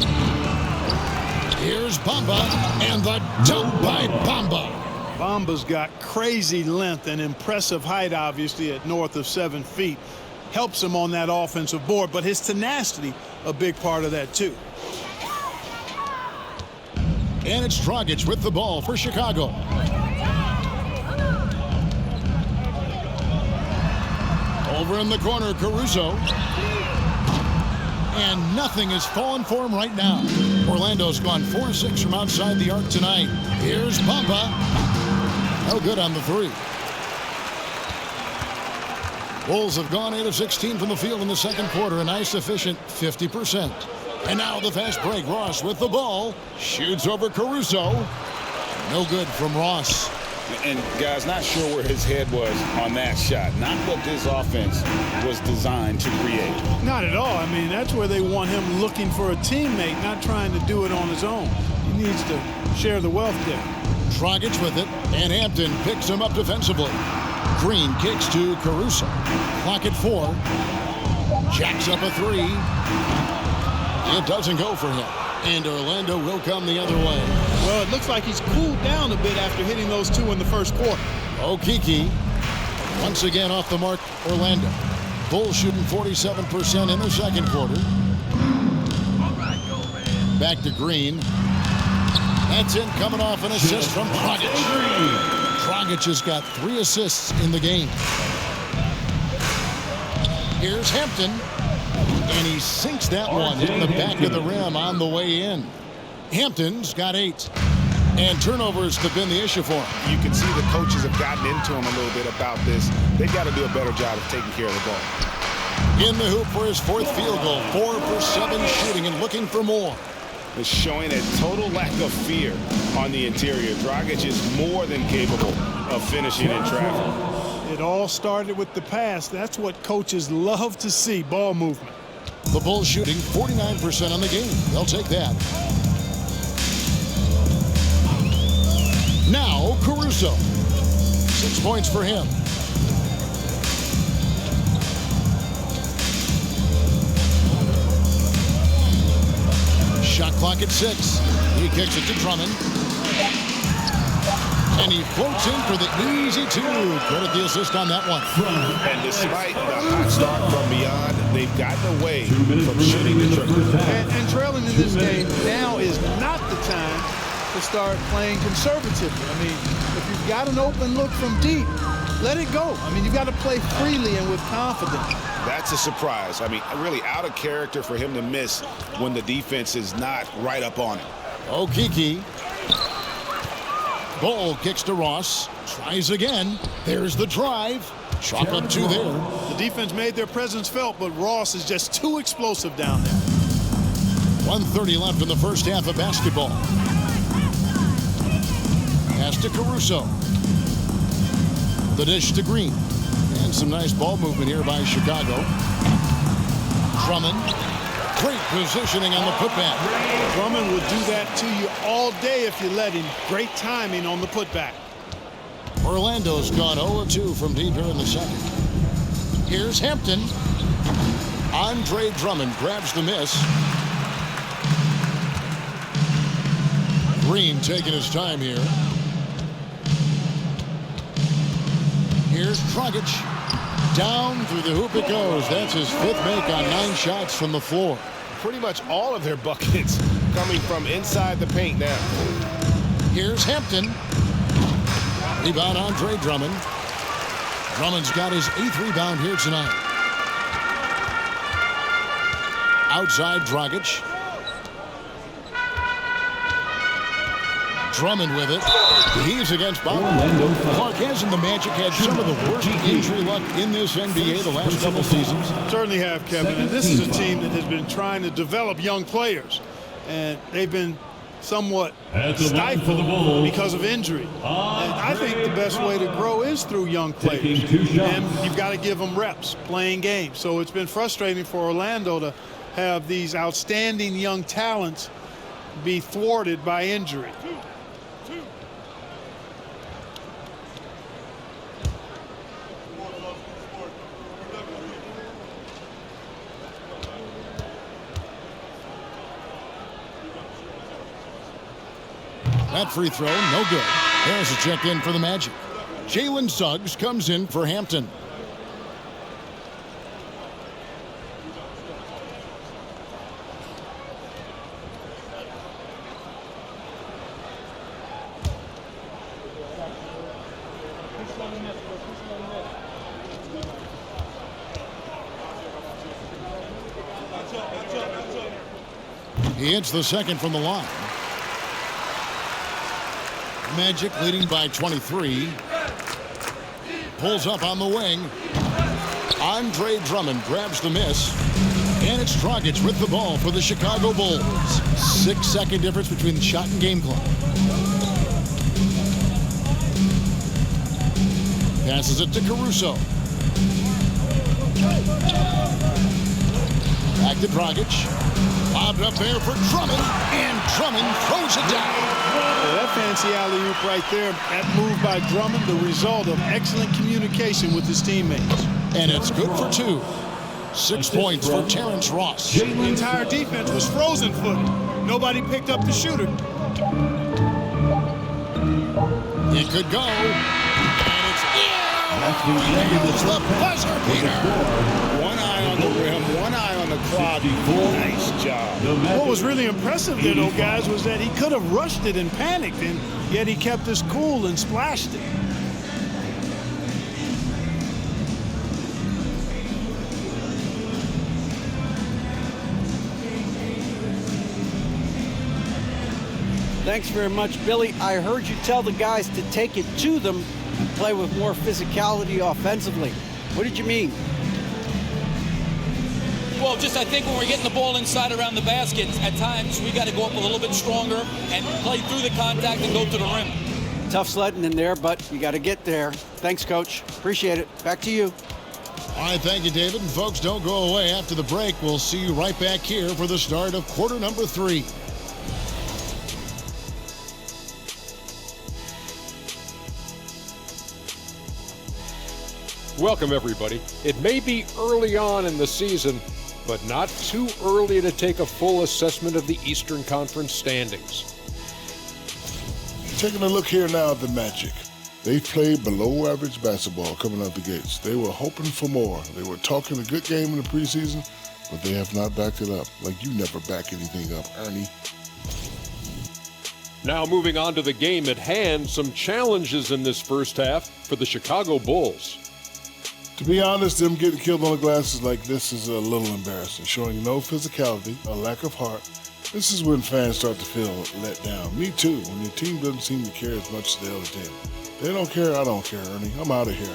Here's Bamba. And the dunk by Bamba. Bamba's got crazy length and impressive height, obviously, at north of 7 feet. Helps him on that offensive board, but his tenacity, a big part of that, too. And it's Dragic with the ball for Chicago. Over in the corner, Caruso. And nothing is falling for him right now. Orlando's gone 4-6 from outside the arc tonight. Here's Bamba. No good on the 3. Bulls have gone 8 of 16 from the field in the second quarter. A nice, efficient 50%. And now the fast break. Ross with the ball. Shoots over Caruso. No good from Ross. And, guys, not sure where his head was on that shot. Not what this offense was designed to create. Not at all. I mean, that's where they want him looking for a teammate, not trying to do it on his own. He needs to share the wealth there. Dragic with it, and Hampton picks him up defensively. Green kicks to Caruso. Clock at 4. Jacks up a 3. It doesn't go for him. And Orlando will come the other way. Well, it looks like he's cooled down a bit after hitting those two in the first quarter. Okeke once again off the mark, Orlando. Bulls shooting 47% in the second quarter. Back to Green. That's in, coming off an assist from Dragic. Dragic has got 3 assists in the game. Here's Hampton. And he sinks that one in the back of the rim on the way in. Hampton's got 8. And turnovers have been the issue for him. You can see the coaches have gotten into him a little bit about this. They've got to do a better job of taking care of the ball. In the hoop for his 4th field goal. 4 for 7 shooting and looking for more. It's showing a total lack of fear on the interior. Dragic is more than capable of finishing in traffic. It all started with the pass. That's what coaches love to see, ball movement. The Bulls shooting 49% on the game. They'll take that. Now Caruso. 6 points for him. Shot clock at 6. He kicks it to Drummond. And he floats in for the easy 2. Credit the assist on that one. And despite the hot start from beyond, they've gotten away from shooting the triple. And trailing in this game, now is not the time to start playing conservatively. I mean, if you've got an open look from deep, let it go. I mean, you've got to play freely and with confidence. That's a surprise. I mean, really out of character for him to miss when the defense is not right up on him. Okeke. Ball kicks to Ross. Tries again. There's the drive. Chalk up 2 there. The defense made their presence felt, but Ross is just too explosive down there. 1:30 left in the first half of basketball. Pass to Caruso. The dish to Green. And some nice ball movement here by Chicago. Drummond. Great positioning on the putback. Drummond would do that to you all day if you let him. Great timing on the putback. Orlando's gone 0-2 from deep here in the second. Here's Hampton. Andre Drummond grabs the miss. Green taking his time here. Here's Dragic. Down through the hoop it goes. That's his 5th make on 9 shots from the floor. Pretty much all of their buckets coming from inside the paint now. Here's Hampton. Rebound Andre Drummond. Drummond's got his 8th rebound here tonight. Outside Dragic. Drummond with it. He's against Bob. Clark, hasn't the Magic had some of the worst injury luck in this NBA the last couple seasons? Certainly have, Kevin. And this is a team that has been trying to develop young players. And they've been somewhat stifled because of injury. And I think the best way to grow is through young players. And you've got to give them reps, playing games. So it's been frustrating for Orlando to have these outstanding young talents be thwarted by injury. That free throw, no good. There's a check in for the Magic. Jalen Suggs comes in for Hampton. He hits the second from the line. Magic leading by 23. Pulls up on the wing. Andre Drummond grabs the miss. And it's Dragic with the ball for the Chicago Bulls. 6-second difference between the shot and game clock. Passes it to Caruso. Back to Dragic. Lobbed up there for Drummond. And Drummond throws it down. That fancy alley-oop right there, that move by Drummond, the result of excellent communication with his teammates. And it's good for 2. 6 points for Terrence Ross. The entire defense was frozen footed. Nobody picked up the shooter. It could go. And it's in. Nails the buzzer beater. One eye on the rim, one eye on the clock. Nice job. What was really impressive there, though, guys, was that he could have rushed it and panicked, and yet he kept his cool and splashed it. Thanks very much, Billy. I heard you tell the guys to take it to them, play with more physicality offensively. What did you mean? Well, just I think when we're getting the ball inside around the basket, at times we got to go up a little bit stronger and play through the contact and go to the rim. Tough sledding in there, but you got to get there. Thanks, Coach. Appreciate it. Back to you. All right, thank you, David. And folks, don't go away. After the break, we'll see you right back here for the start of quarter number 3. Welcome, everybody. It may be early on in the season, but not too early to take a full assessment of the Eastern Conference standings. Taking a look here now at the Magic. They've played below average basketball coming out the gates. They were hoping for more. They were talking a good game in the preseason, but they have not backed it up. Like you never back anything up, Ernie. Now moving on to the game at hand, some challenges in this first half for the Chicago Bulls. To be honest, them getting killed on the glass is like this is a little embarrassing, showing no physicality, a lack of heart. This is when fans start to feel let down. Me too, when your team doesn't seem to care as much as the other team. They don't care, I don't care, Ernie. I'm out of here.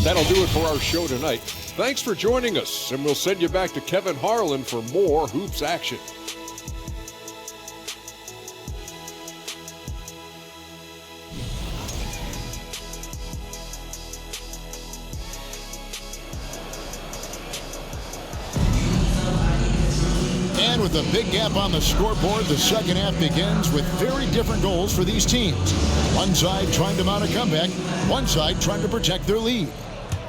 That'll do it for our show tonight. Thanks for joining us, and we'll send you back to Kevin Harlan for more hoops action. And with a big gap on the scoreboard, the second half begins with very different goals for these teams. One side trying to mount a comeback, one side trying to protect their lead.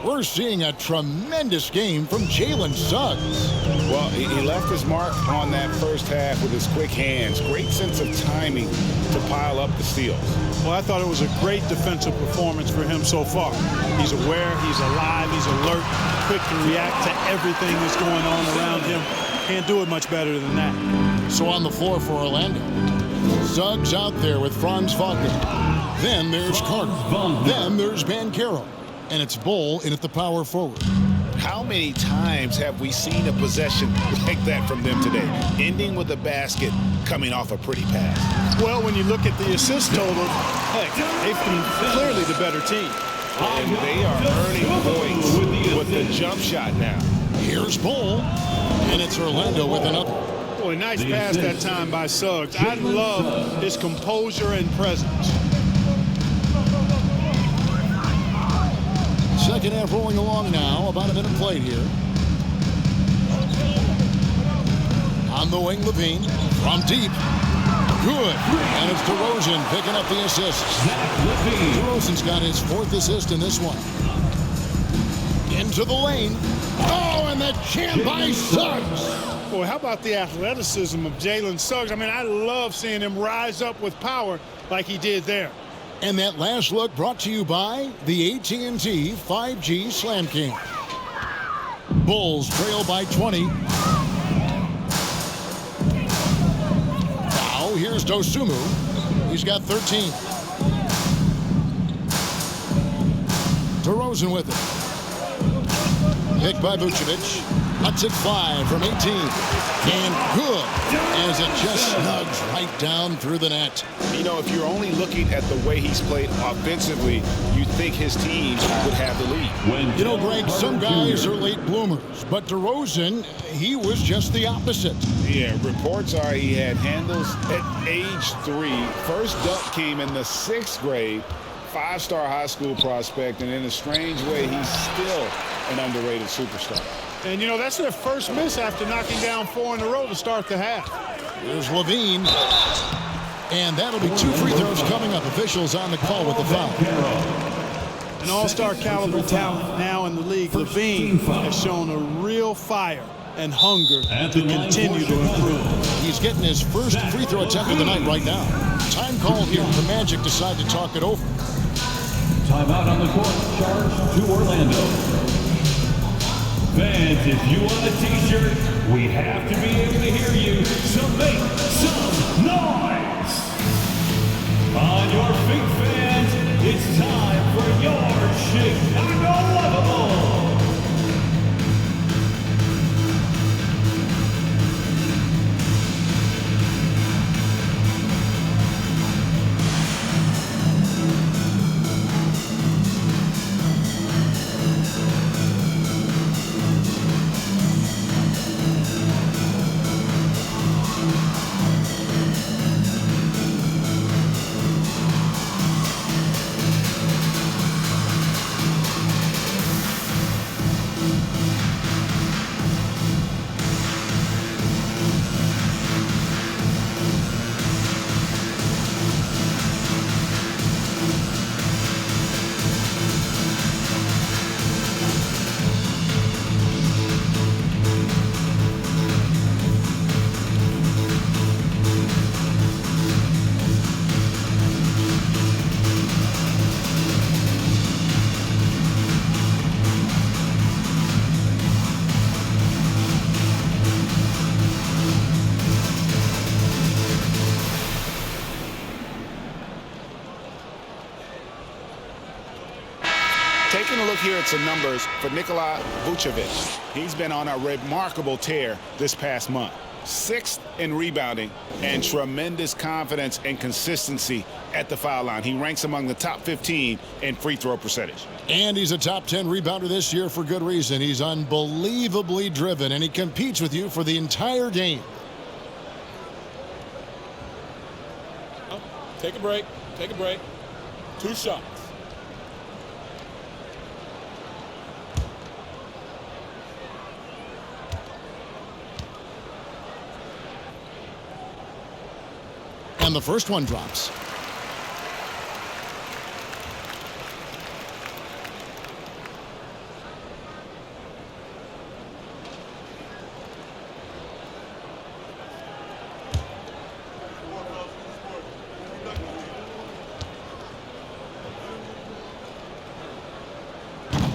We're seeing a tremendous game from Jalen Suggs. Well, he left his mark on that first half with his quick hands. Great sense of timing to pile up the steals. Well, I thought it was a great defensive performance for him so far. He's aware, he's alive, he's alert, quick to react to everything that's going on around him. Can't do it much better than that. So on the floor for Orlando, Suggs out there with Franz Wagner. Then there's Carter. Then there's Banchero. And it's Bull in at the power forward. How many times have we seen a possession like that from them today? Ending with a basket, coming off a pretty pass. Well, when you look at the assist total, heck, they've been clearly the better team. And they are earning points with the jump shot now. Here's Bull, and it's Orlando with another. Boy, nice pass that time by Suggs. I love his composure and presence. Second half rolling along now, about a minute played here. On the wing, LaVine from deep. Good. And it's DeRozan picking up the assist. DeRozan's got his 4th assist in this one. Into the lane. Oh, and the jam by Suggs. Boy, how about the athleticism of Jalen Suggs? I mean, I love seeing him rise up with power like he did there. And that last look brought to you by the AT&T 5G Slam King. Bulls trail by 20. Now here's Dosunmu. He's got 13. DeRozan with it. Picked by Vucevic. Cuts it 5 from 18. And good, as it just snugs right down through the net. You know, if you're only looking at the way he's played offensively, you'd think his team would have the lead. You know, Greg, some guys are late bloomers, but DeRozan, he was just the opposite. Yeah, reports are he had handles at age 3. First dunk came in the 6th grade. 5-star high school prospect, and in a strange way, he's still an underrated superstar. And, you know, that's their first miss after knocking down 4 in a row to start the half. Here's LaVine. And that'll be 2 free throws coming up. Officials on the call with the foul. An all-star caliber talent now in the league, LaVine has shown a real fire and hunger to continue to improve. He's getting his first free throw attempt of the night right now. Time call here. The Magic decide to talk it over. Timeout on the court. Charge to Orlando. Fans, if you want a t-shirt, we have to be able to hear you, so make some noise! On your feet, fans, it's time for your Chicago Lovable! Taking a look here at some numbers for Nikola Vucevic. He's been on a remarkable tear this past month. 6th in rebounding and tremendous confidence and consistency at the foul line. He ranks among the top 15 in free throw percentage. And he's a top 10 rebounder this year for good reason. He's unbelievably driven, and he competes with you for the entire game. Take a break. Take a break. 2 shots. And the first one drops.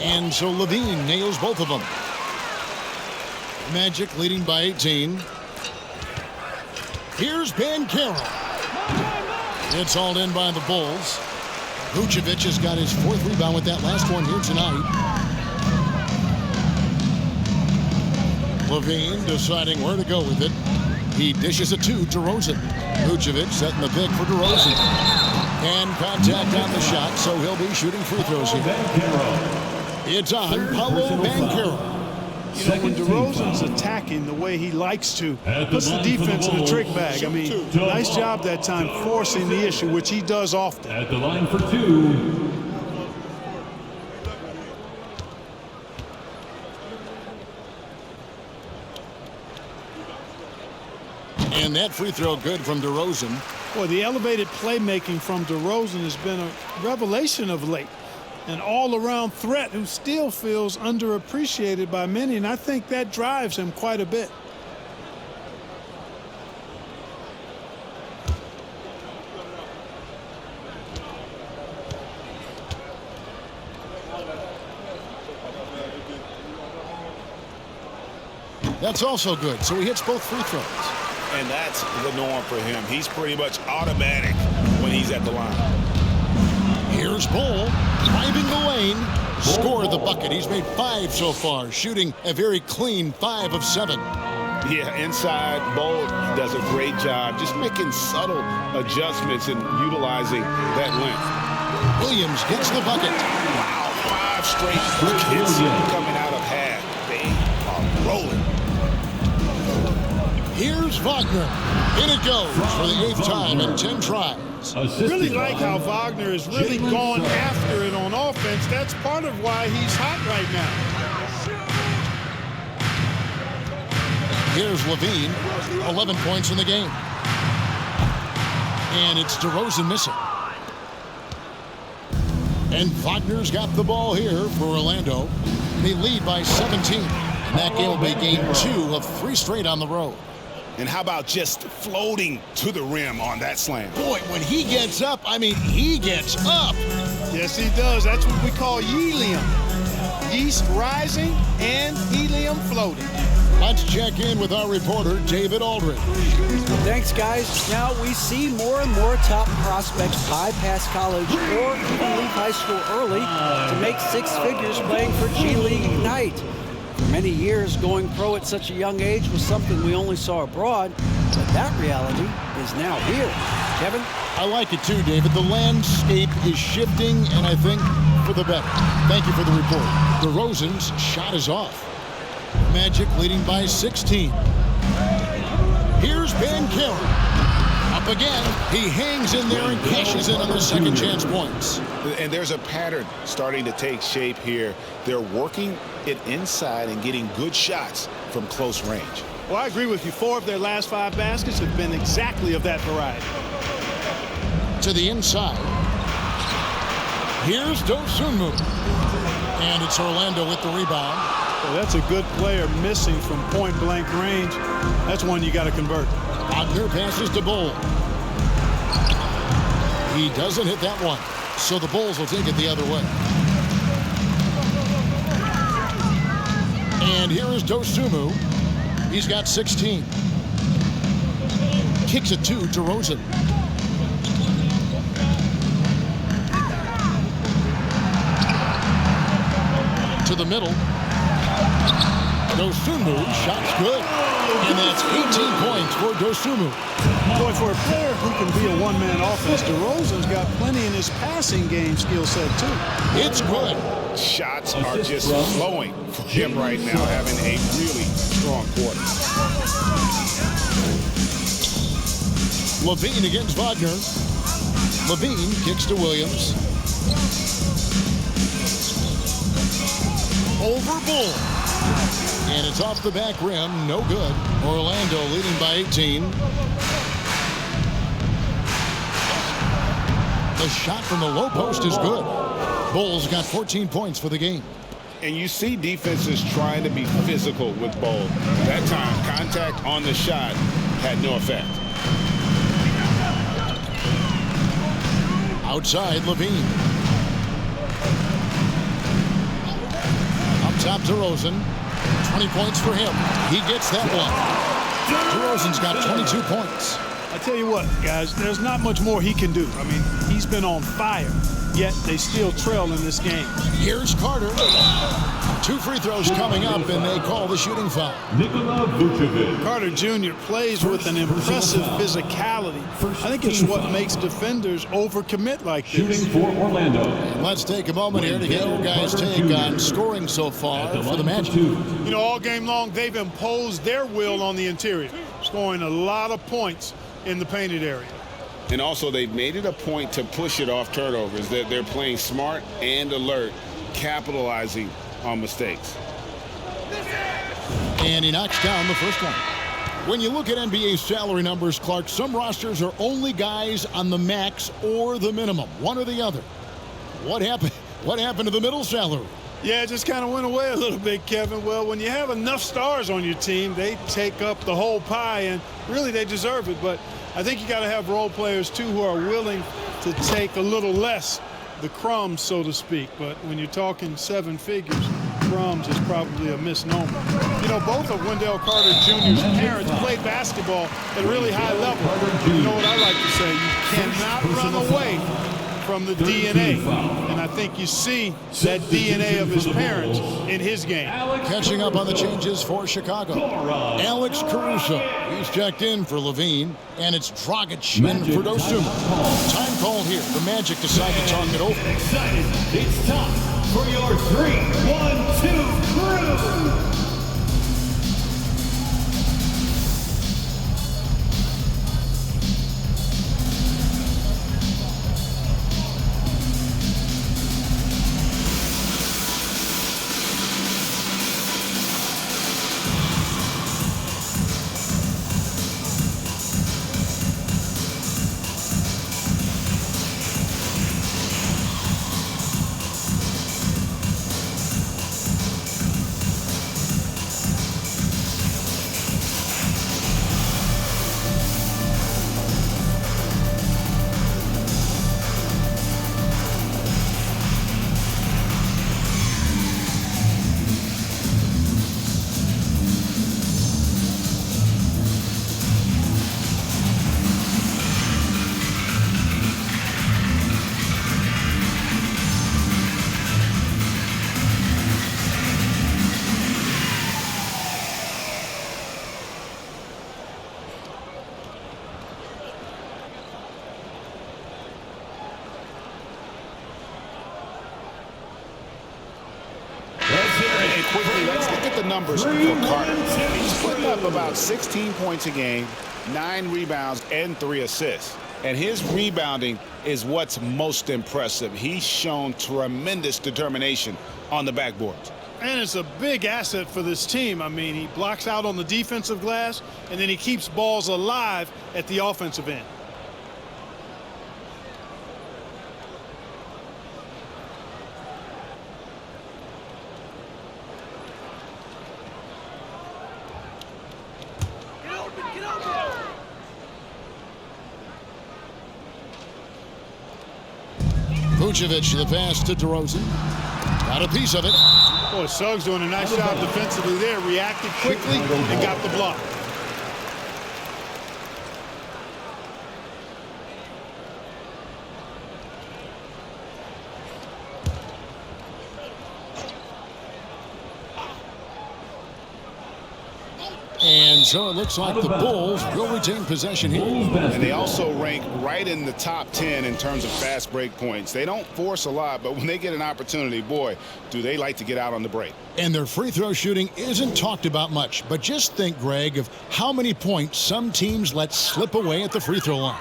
And so LaVine nails both of them. Magic leading by 18. Here's Banchero. It's hauled in by the Bulls. Vucevic has got his 4th rebound with that last one here tonight. LaVine deciding where to go with it. He dishes it to DeRozan. Vucevic setting the pick for DeRozan. And contact on the shot, so he'll be shooting free throws here. It's on Paolo Banchero. You know, when DeRozan's attacking the way he likes to, puts the defense in a trick bag. I mean, nice job that time forcing the issue, which he does often. At the line for 2. And that free throw good from DeRozan. Boy, the elevated playmaking from DeRozan has been a revelation of late. An all-around threat who still feels underappreciated by many, and I think that drives him quite a bit. That's also good, so he hits both free throws. And that's the norm for him. He's pretty much automatic when he's at the line. Here's Bull driving the lane. Score the bucket. He's made 5 so far, shooting a very clean 5 of 7. Yeah, inside, Bull does a great job just making subtle adjustments and utilizing that length. Williams gets the bucket. Wow, 5 straight buckets coming out of half. They are rolling. Here's Wagner. In it goes for the 8th time in 10 tries. Really like how Wagner has really gone after it on offense. That's part of why he's hot right now. Here's LaVine, 11 points in the game. And it's DeRozan missing. And Wagner's got the ball here for Orlando. They lead by 17. And that game will be game 2 of 3 straight on the road. And how about just floating to the rim on that slam? Boy, when he gets up, I mean, he gets up. Yes, he does. That's what we call helium. Yeast rising and helium floating. Let's check in with our reporter, David Aldridge. Thanks, guys. Now we see more and more top prospects bypass college or even leave high school early to make 6 figures playing for G League Ignite. For many years, going pro at such a young age was something we only saw abroad, but that reality is now here. Kevin? I like it too, David. The landscape is shifting, and I think for the better. Thank you for the report. DeRozan's shot is off. Magic leading by 16. Here's Ben Carroll. Up again. He hangs in there and cashes in on the second chance points. And there's a pattern starting to take shape here. They're working it inside and getting good shots from close range. Well, I agree with you. 4 of their last 5 baskets have been exactly of that variety. To the inside. Here's Dosunmu. And it's Orlando with the rebound. Well, that's a good player missing from point-blank range. That's one you got to convert. Wagner passes to Bull. He doesn't hit that one, so the Bulls will take it the other way. And here is Dosunmu. He's got 16. Kicks it to DeRozan. To the middle. Dosunmu, shot's good. And that's 18 points for Dosunmu. Boy, for a player who can be a one-man offense, DeRozan's got plenty in his passing game skill set, too. It's good. Shots are just flowing for him right now, having a really strong quarter. LaVine against Wagner. LaVine kicks to Williams. Over Bull. And it's off the back rim. No good. Orlando leading by 18. The shot from the low post is good. Bull's got 14 points for the game. And you see defenses trying to be physical with Bull. That time, contact on the shot had no effect. Outside, LaVine. Up top, DeRozan. 20 points for him. He gets that one. DeRozan's got 22 points. I tell you what, guys, there's not much more he can do. I mean, he's been on fire, yet they still trail in this game. Here's Carter. 2 free throws coming up, and they call the shooting foul. Carter Jr. plays with an impressive physicality. I think it's what makes defenders overcommit like this. Shooting for Orlando. And let's take a moment here to get your guys' take on scoring so far for the Magic. You know, all game long, they've imposed their will on the interior, scoring a lot of points in the painted area. And also, they've made it a point to push it off turnovers. That they're playing smart and alert, capitalizing on mistakes. And he knocks down the first one. When you look at NBA salary numbers, Clark, some rosters are only guys on the max or the minimum, one or the other. What happened? What happened to the middle salary? Yeah, it just kind of went away a little bit, Kevin. Well, when you have enough stars on your team, they take up the whole pie, and really they deserve it. But I think you got to have role players, too, who are willing to take a little less, the crumbs, so to speak. But when you're talking 7 figures, crumbs is probably a misnomer. You know, both of Wendell Carter Jr.'s parents played basketball at a really high level. You know what I like to say? You cannot run away from the DNA. And I think you see that DNA of his parents in his game. Catching up on the changes for Chicago. Alex Caruso. He's checked in for LaVine. And it's Dragic in for Dosunmu. Time called here. The Magic decide to talk it over. Excited. It's time for your 3-1-2 crew. quickly, let's look at the numbers for Carter. He's putting up about 16 points a game, 9 rebounds, and 3 assists. And his rebounding is what's most impressive. He's shown tremendous determination on the backboard. And it's a big asset for this team. I mean, he blocks out on the defensive glass, and then he keeps balls alive at the offensive end. Vucevic, the pass to DeRozan. Got a piece of it. Boy, Suggs doing a nice job defensively there. Reacted quickly and got the block. And so it looks like the Bulls will retain possession here. And they also rank right in the top 10 in terms of fast break points. They don't force a lot, but when they get an opportunity, boy, do they like to get out on the break. And their free throw shooting isn't talked about much, but just think, Greg, of how many points some teams let slip away at the free throw line.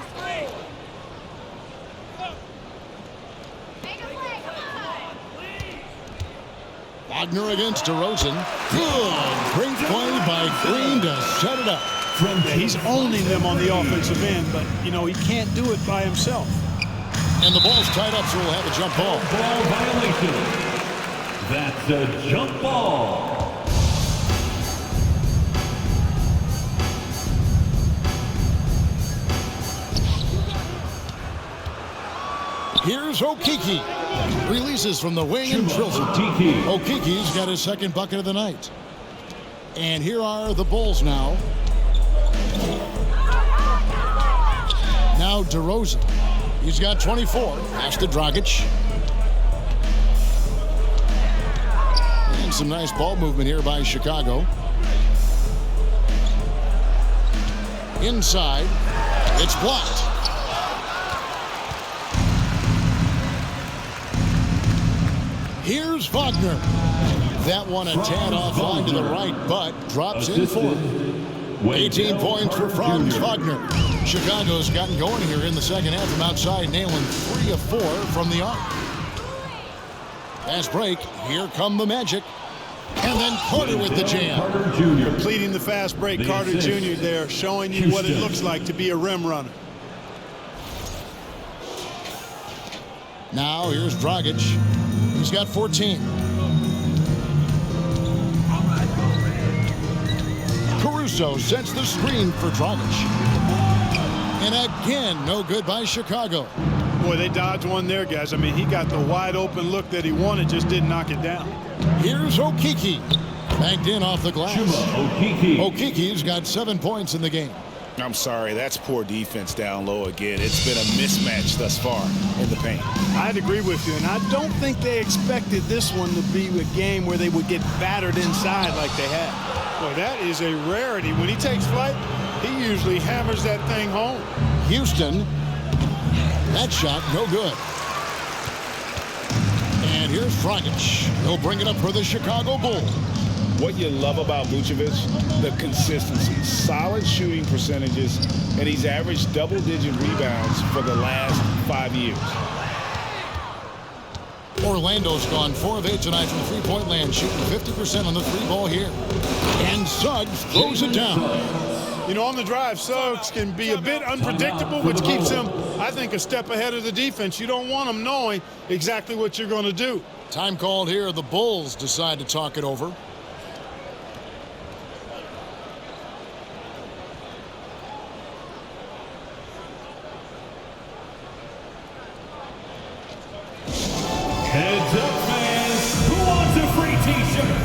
Wagner against DeRozan. Good. Great play by Green to set it up. Yeah, he's owning them on the offensive end, but, you know, he can't do it by himself. And the ball's tied up, so we'll have a jump ball. Ball violation. That's a jump ball. Here's Okiki. Releases from the wing and drills it. Okiki's got his second bucket of the night. And here are the Bulls now. Now DeRozan. He's got 24. Pass to Dragic. And some nice ball movement here by Chicago. Inside. It's blocked. Here's Wagner. That one a tad offline to the right, but drops in for 18 points for Franz Wagner. Chicago's gotten going here in the second half from outside, nailing 3 of 4 from the arc. Fast break. Here come the Magic. And then Carter with the jam. Completing the fast break, Carter Jr. there, showing you what it looks like to be a rim runner. Now here's Dragic. He's got 14. Caruso sets the screen for Dragic. And again, no good by Chicago. Boy, they dodged one there, guys. I mean, he got the wide open look that he wanted, just didn't knock it down. Here's Okiki. Banked in off the glass. Okiki's got 7 points in the game. I'm sorry, that's poor defense down low again. It's been a mismatch thus far in the paint. I'd agree with you, and I don't think they expected this one to be a game where they would get battered inside like they had. Boy, that is a rarity. When he takes flight, he usually hammers that thing home. Houston, that shot no good. And here's Dragic. He'll bring it up for the Chicago Bulls. What you love about Vucevic, the consistency, solid shooting percentages, and he's averaged double-digit rebounds for the last 5 years. Orlando's gone 4 of 8 tonight from three-point land, shooting 50% on the three ball here. And Suggs throws it down. You know, on the drive, Suggs can be a bit unpredictable, which keeps him, I think, a step ahead of the defense. You don't want him knowing exactly what you're going to do. Time called here. The Bulls decide to talk it over. Heads up, fans. Who wants a free t-shirt?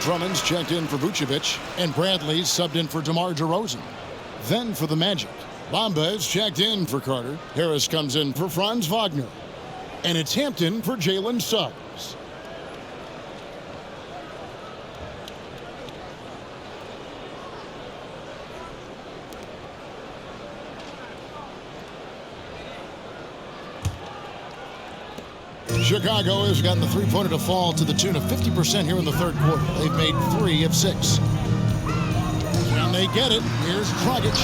Drummond's checked in for Vucevic, and Bradley's subbed in for DeMar DeRozan. Then for the Magic, Bamba's checked in for Carter. Harris comes in for Franz Wagner. And it's Hampton for Jalen Suggs. Chicago has gotten the three-pointer to fall to the tune of 50% here in the third quarter. They've made 3 of 6. Can they get it? Here's Dragic.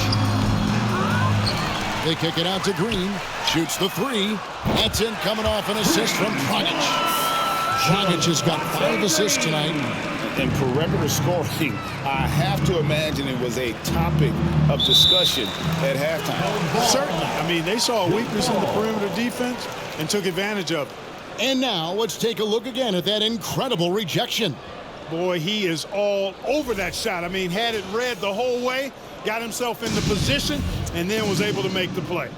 They kick it out to Green. Shoots the 3. That's in, coming off an assist from Dragic. Dragic has got 5 assists tonight. And perimeter scoring, I have to imagine it was a topic of discussion at halftime. Certainly. I mean, they saw a weakness in the perimeter defense and took advantage of it. And now let's take a look again at that incredible rejection. Boy, he is all over that shot. I mean, had it read the whole way, got himself into position, and then was able to make the play.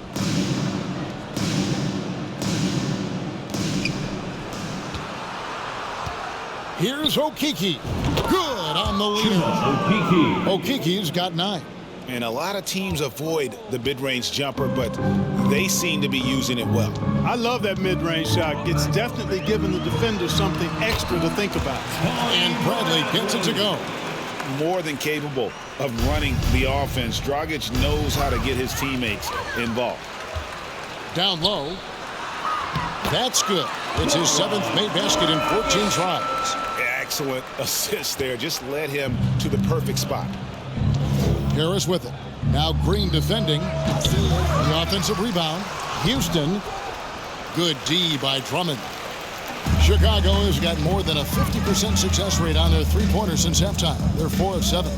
Here's Okeke. Good on the leader. Okeke's got 9. And a lot of teams avoid the mid-range jumper, but they seem to be using it well. I love that mid-range shot. It's definitely giving the defender something extra to think about. And Bradley gets it to go. More than capable of running the offense. Dragic knows how to get his teammates involved. Down low. That's good. It's his 7th made basket in 14 tries. Excellent assist there. Just led him to the perfect spot. Harris with it. Now Green defending. The offensive rebound. Houston. Good D by Drummond. Chicago has got more than a 50% success rate on their three-pointers since halftime. They're 4 of 7.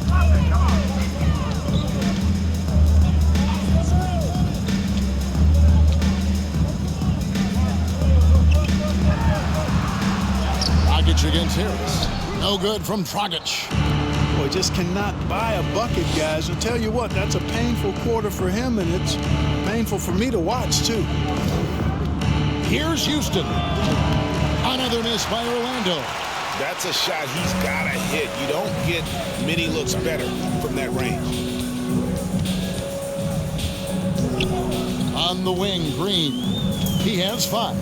Dragic against Harris. No good from Dragic. Boy, just cannot buy a bucket, guys. And tell you what, that's a painful quarter for him, and it's painful for me to watch, too. Here's Houston. Another miss by Orlando. That's a shot he's got to hit. You don't get many looks better from that range. On the wing, Green. He has 5.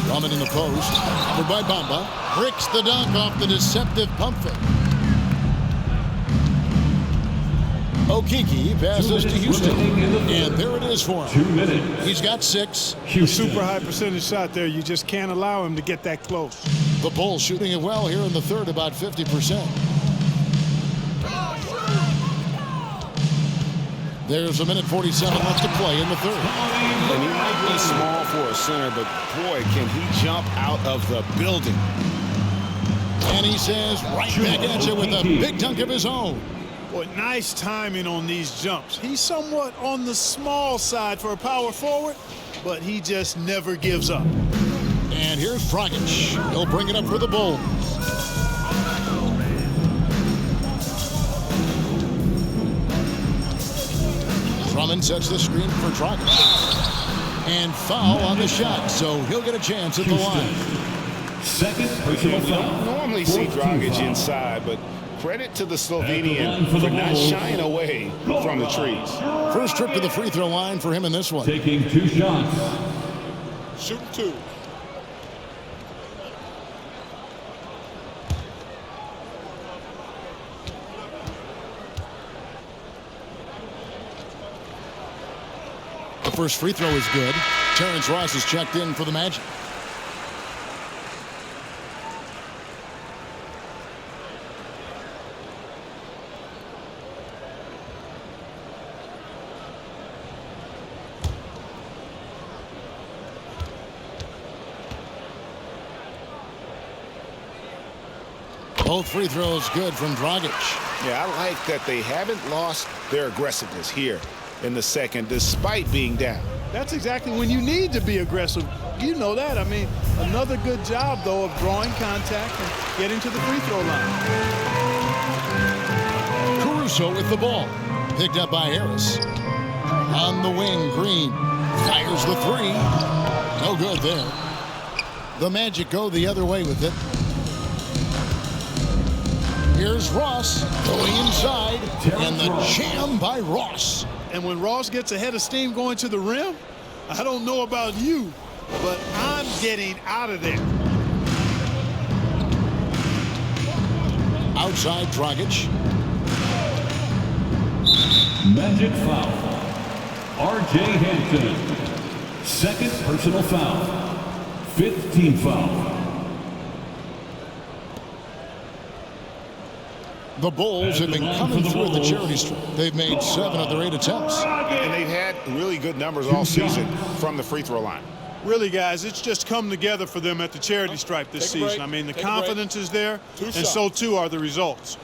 Drummond in the post. Covered by Bamba. Bricks the dunk off the deceptive pump fake. Okeke passes to Houston. And there it is for him. 2 minutes. He's got 6. A super high percentage shot there. You just can't allow him to get that close. The Bulls shooting it well here in the third, about 50%. There's a minute 47 left to play in the third. And he might be small for a center, but boy, can he jump out of the building. And he says right back at you with a big dunk of his own. Boy, nice timing on these jumps. He's somewhat on the small side for a power forward, but he just never gives up. And here's Dragic. He'll bring it up for the Bulls. Drummond sets the screen for Dragic. And foul on the shot, so he'll get a chance at the line. Second personal We don't normally see Dragic inside, but credit to the Slovenian for not shying away from the trees. First trip to the free throw line for him in this one. Taking 2 shots. Shoot 2. The first free throw is good. Terrence Ross is checked in for the Magic. Both free throws good from Dragic. Yeah, I like that they haven't lost their aggressiveness here in the second, despite being down. That's exactly when you need to be aggressive. You know that. I mean, another good job, though, of drawing contact and getting to the free throw line. Caruso with the ball. Picked up by Harris. On the wing, Green fires the 3. No good there. The Magic go the other way with it. Here's Ross going inside, and the jam by Ross. And when Ross gets ahead of steam going to the rim, I don't know about you, but I'm getting out of there. Outside Dragic. Magic foul. R.J. Hampton. Second personal foul. Fifth team foul. The Bulls have been coming through at the charity stripe. They've made 7 of their 8 attempts. And they've had really good numbers all season from the free throw line. Really, guys, it's just come together for them at the charity stripe this season. I mean, the confidence is there, and so too are the results.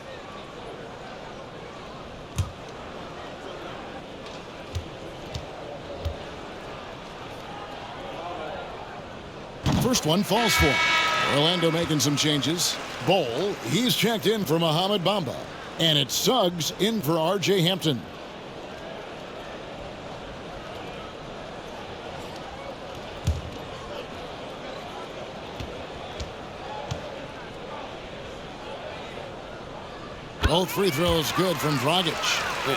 First one falls for him. Orlando making some changes. Bol, he's checked in for Mohamed Bamba. And it's Suggs in for R.J. Hampton. Both free throws good from Dragic.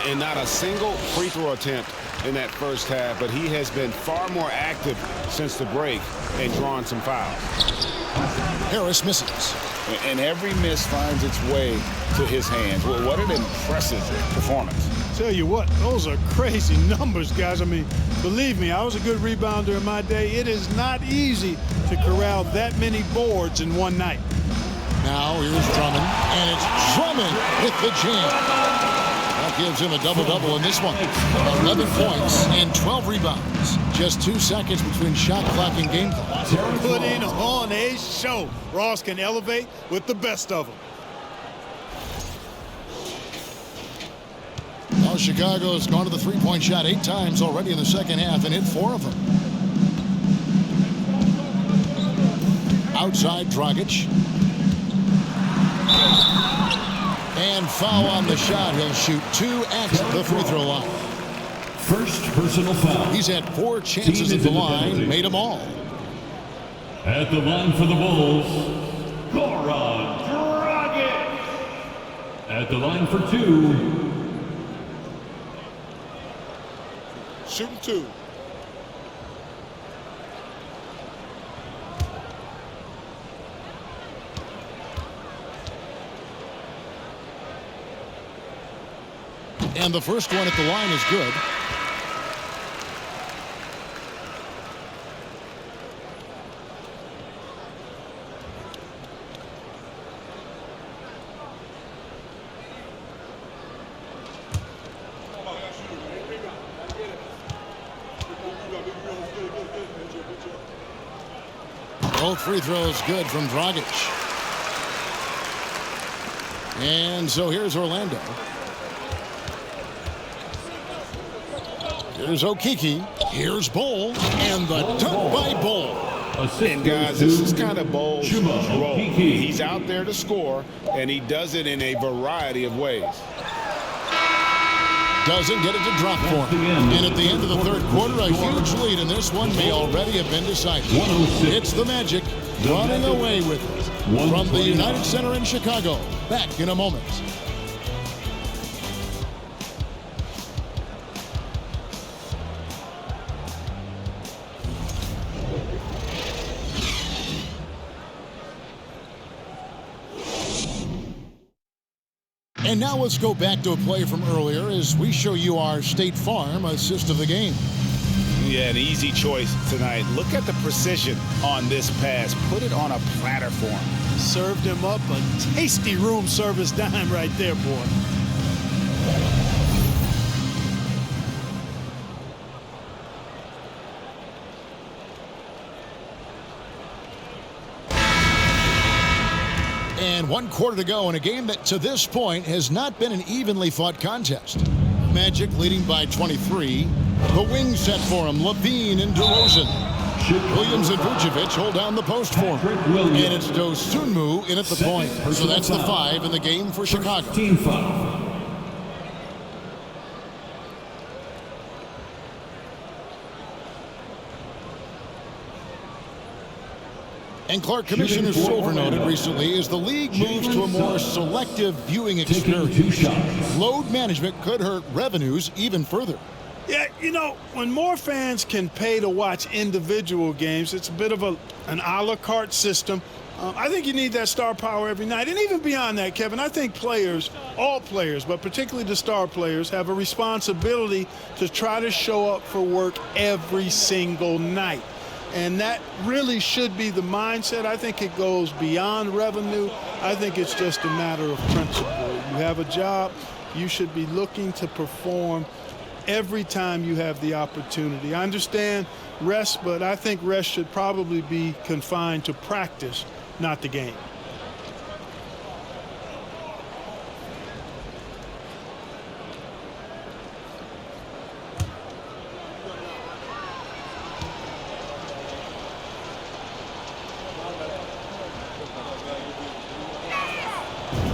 And not a single free throw attempt in that first half, but he has been far more active since the break and drawn some fouls. Harris misses. And every miss finds its way to his hands. Well, what an impressive performance. Tell you what, those are crazy numbers, guys. I mean, believe me, I was a good rebounder in my day. It is not easy to corral that many boards in one night. Now here's Drummond, and it's Drummond with the jam. That gives him a double-double in this one. 11 points and 12 rebounds. Just 2 seconds between shot clock and game clock. Putting on a show. Ross can elevate with the best of them. Now Chicago's gone to the three-point shot 8 times already in the second half and hit 4 of them. Outside Dragic. And foul on the shot. He'll shoot 2 at the free throw line. First personal foul. He's had 4 chances at the line, made them all. At the line for the Bulls, Goran Dragic. At the line for 2. Shooting 2. And the first one at the line is good. Both free throws good from Dragic. And so here's Orlando. Here's Okiki. Here's Bol. And the dunk by Bol. And guys, this is kind of Bol's role. He's out there to score, and he does it in a variety of ways. Doesn't get it to drop for him. And at the end of the third quarter, a huge lead in this one may already have been decided. It's the Magic running away with it from the United Center in Chicago. Back in a moment. And now let's go back to a play from earlier as we show you our State Farm assist of the game. Yeah, an easy choice tonight. Look at the precision on this pass. Put it on a platter for him. Served him up a tasty room service dime right there, boy. And 1 quarter to go in a game that to this point has not been an evenly fought contest. Magic leading by 23. The wing set for him. LaVine and DeRozan. Williams and Vucevic hold down the post for him. And it's Dosunmu in at the point. So that's the 5 in the game for Chicago. Team foul. And Clark, Commissioner Silver noted recently, as the league moves to a more selective viewing experience, load management could hurt revenues even further. Yeah, you know, when more fans can pay to watch individual games, it's a bit of an a la carte system. I think you need that star power every night. And even beyond that, Kevin, I think players, all players, but particularly the star players, have a responsibility to try to show up for work every single night. And that really should be the mindset. I think it goes beyond revenue. I think it's just a matter of principle. You have a job, you should be looking to perform every time you have the opportunity. I understand rest, but I think rest should probably be confined to practice, not the game.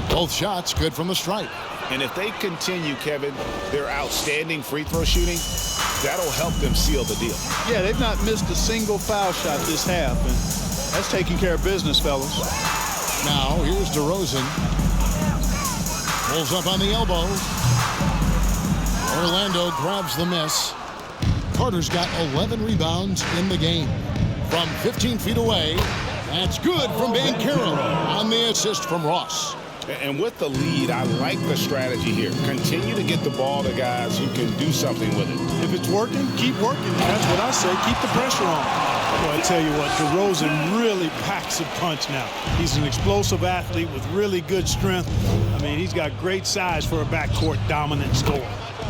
Both shots good from the stripe. And if they continue, Kevin, their outstanding free throw shooting, that'll help them seal the deal. Yeah, they've not missed a single foul shot this half, and that's taking care of business, fellas. Now, here's DeRozan. Pulls up on the elbow. Orlando grabs the miss. Carter's got 11 rebounds in the game. From 15 feet away, that's good from Banchero on the assist from Ross. And with the lead, I like the strategy here. Continue to get the ball to guys who can do something with it. If it's working, keep working. That's what I say. Keep the pressure on. Well, I tell you what, DeRozan really packs a punch now. He's an explosive athlete with really good strength. I mean, he's got great size for a backcourt dominant scorer.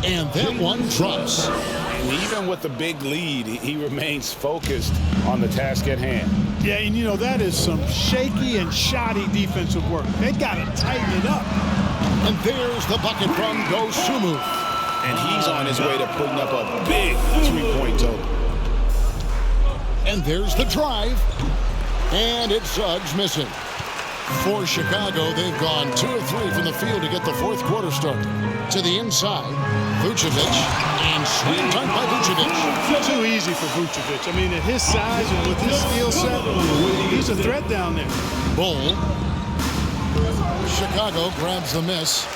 And that one drops. And even with the big lead, he remains focused on the task at hand. Yeah, and you know, that is some shaky and shoddy defensive work. They got to tighten it up. And there's the bucket from Dosunmu. And he's on his way to putting up a big three-point total. And there's the drive. And it's Suggs missing. For Chicago, they've gone 2 of 3 from the field to get the fourth quarter started. To the inside, Vucevic, and sweet dunk by Vucevic. Too easy for Vucevic. I mean, at his size and with his skill set, he's a threat down there. Bull. Chicago grabs the miss.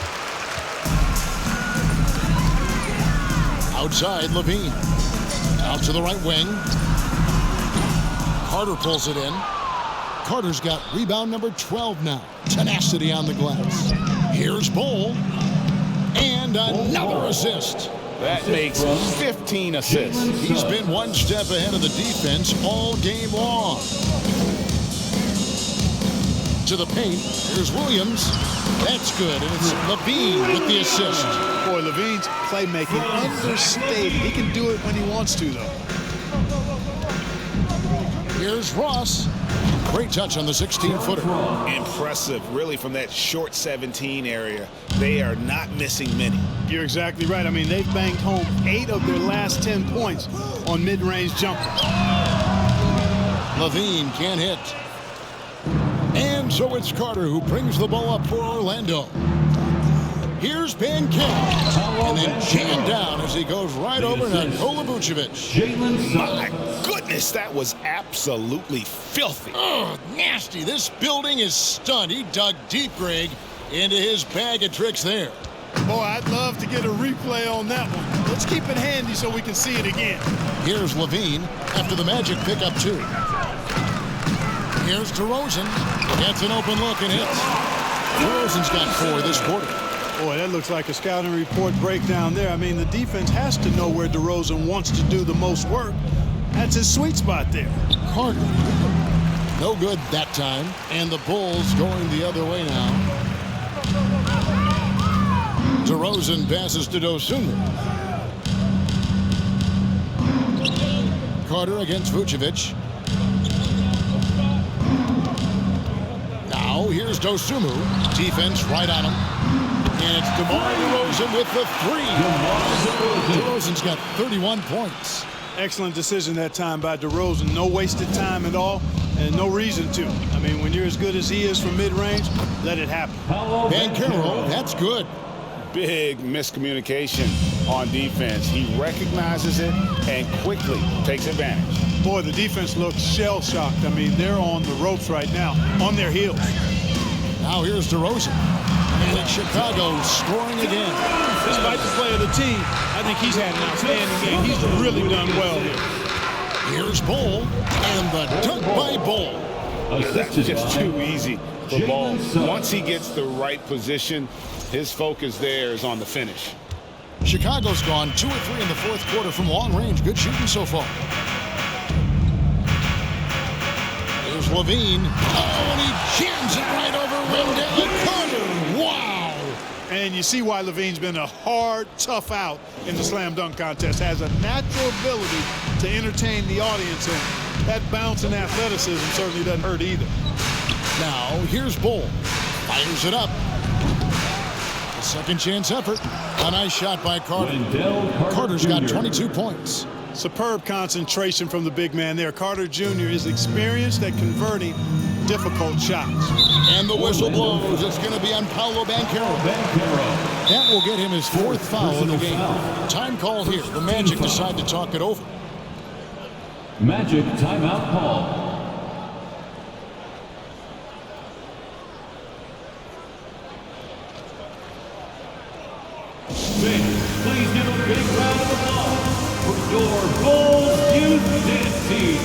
Outside, LaVine. Out to the right wing. Carter pulls it in. Carter's got rebound number 12 now. Tenacity on the glass. Here's Bull. And another assist. That makes 15 assists. He's been one step ahead of the defense all game long. To the paint. Here's Williams. That's good. And it's LaVine with the assist. Boy, LaVine's playmaking understated. He can do it when he wants to, though. Here's Ross. Great touch on the 16-footer. Impressive, really, from that short 17 area. They are not missing many. You're exactly right. I mean, they've banged home 8 of their last 10 points on mid-range jumpers. LaVine can't hit. And so it's Carter who brings the ball up for Orlando. Here's Banchero. And then jammed down as he goes right over to Nikola Vucevic. My goodness, that was absolutely filthy. Oh, nasty. This building is stunned. He dug deep, Greg, into his bag of tricks there. Boy, I'd love to get a replay on that one. Let's keep it handy so we can see it again. Here's LaVine after the Magic pick up 2. Here's DeRozan. Gets an open look and hits. DeRozan's got 4 this quarter. Boy, that looks like a scouting report breakdown there. I mean, the defense has to know where DeRozan wants to do the most work. That's his sweet spot there. Carter. No good that time. And the Bulls going the other way now. DeRozan passes to Dosunmu. Carter against Vucevic. Now here's Dosunmu. Defense right on him. And it's DeMar DeRozan with the 3. DeRozan's got 31 points. Excellent decision that time by DeRozan. No wasted time at all, and no reason to. I mean, when you're as good as he is from mid-range, let it happen. Banchero, that's good. Big miscommunication on defense. He recognizes it and quickly takes advantage. Boy, the defense looks shell-shocked. I mean, they're on the ropes right now, on their heels. Now here's DeRozan. And it's Chicago scoring again. Despite the play of the team, I think he's had an outstanding game. He's really done well here. Here's Bull, and the dunk by Bull. That's just too easy for Ball. Once he gets the right position, his focus there is on the finish. Chicago's gone 2 or 3 in the fourth quarter from long range. Good shooting so far. Here's LaVine. Oh, and he jams it right over Wendell Carter. Wow. And you see why LaVine's been a hard, tough out in the slam dunk contest. Has a natural ability to entertain the audience, and that bounce and athleticism certainly doesn't hurt either. Now, here's Bull. Fires it up. A second chance effort. A nice shot by Carter. Carter's got 22 points. Superb concentration from the big man there. Carter Jr. is experienced at converting difficult shots. And the whistle blows. It's going to be on Paolo Banchero. That will get him his 4th foul of the game. Time call here. The Magic decide to talk it over. Magic timeout call. Please give a big round of applause for your Bulls Youth Dance Team.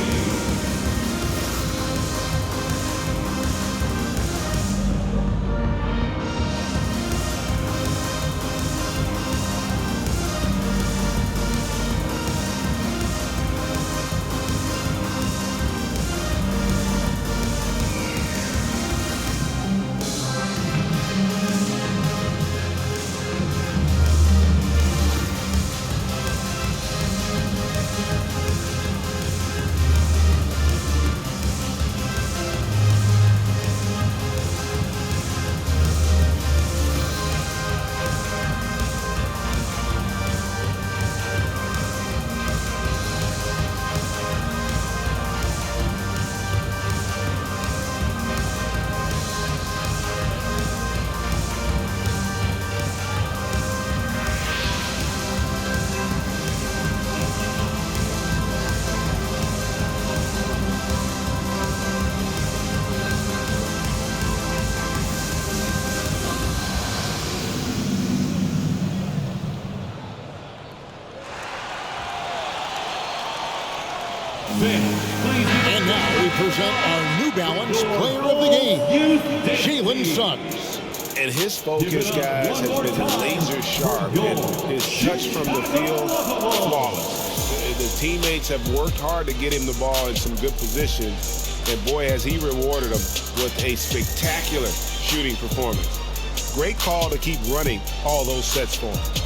And now we present our New Balance Player of the Game, Jalen Suggs. And his focus, guys, has been laser sharp, and his touch from the field, flawless. The teammates have worked hard to get him the ball in some good positions, and boy, has he rewarded them with a spectacular shooting performance. Great call to keep running all those sets for him.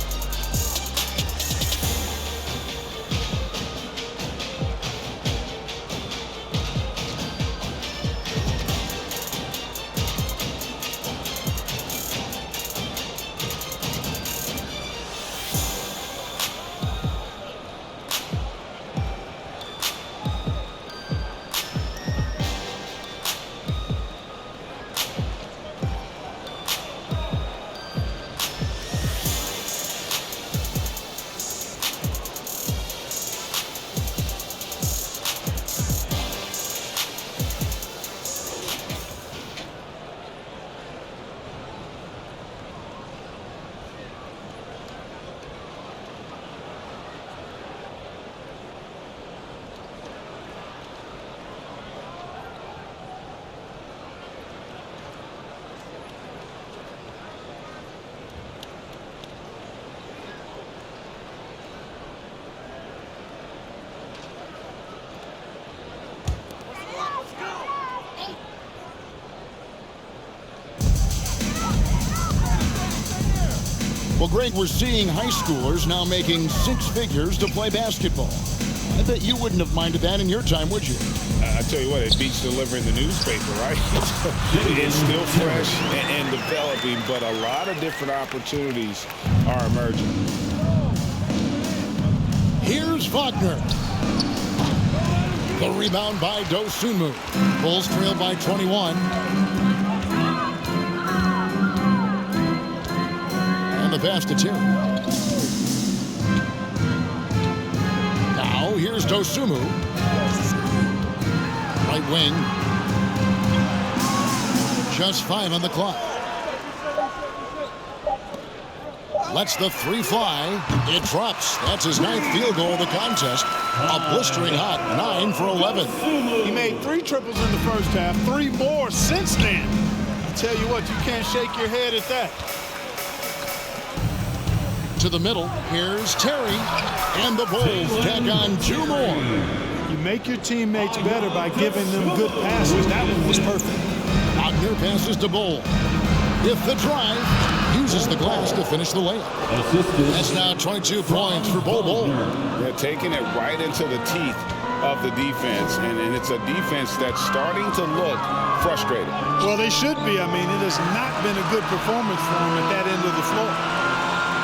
Well, Greg, we're seeing high schoolers now making 6 figures to play basketball. I bet you wouldn't have minded that in your time, would you? I tell you what, it beats delivering the newspaper, right? It's still fresh and developing, but a lot of different opportunities are emerging. Here's Wagner. The rebound by Dosunmu. Bulls trail by 21. And the pass to Terry. Now here's Here's Dosunmu. Right wing. Just 5 on the clock. Lets the 3 fly. It drops. That's his 9th field goal of the contest. A blistering hot 9 for 11. He made 3 triples in the first half, 3 more since then. I tell you what, you can't shake your head at that. To the middle, here's Terry. And the Bulls tack on 2 more. You make your teammates better by giving them good passes. That one was perfect. Wagner passes to Bull. If the drive, uses the glass to finish the layup. That's now 22 points for Bull. They're taking it right into the teeth of the defense, and it's a defense that's starting to look frustrated. Well, they should be. I mean, it has not been a good performance for them at that end of the floor.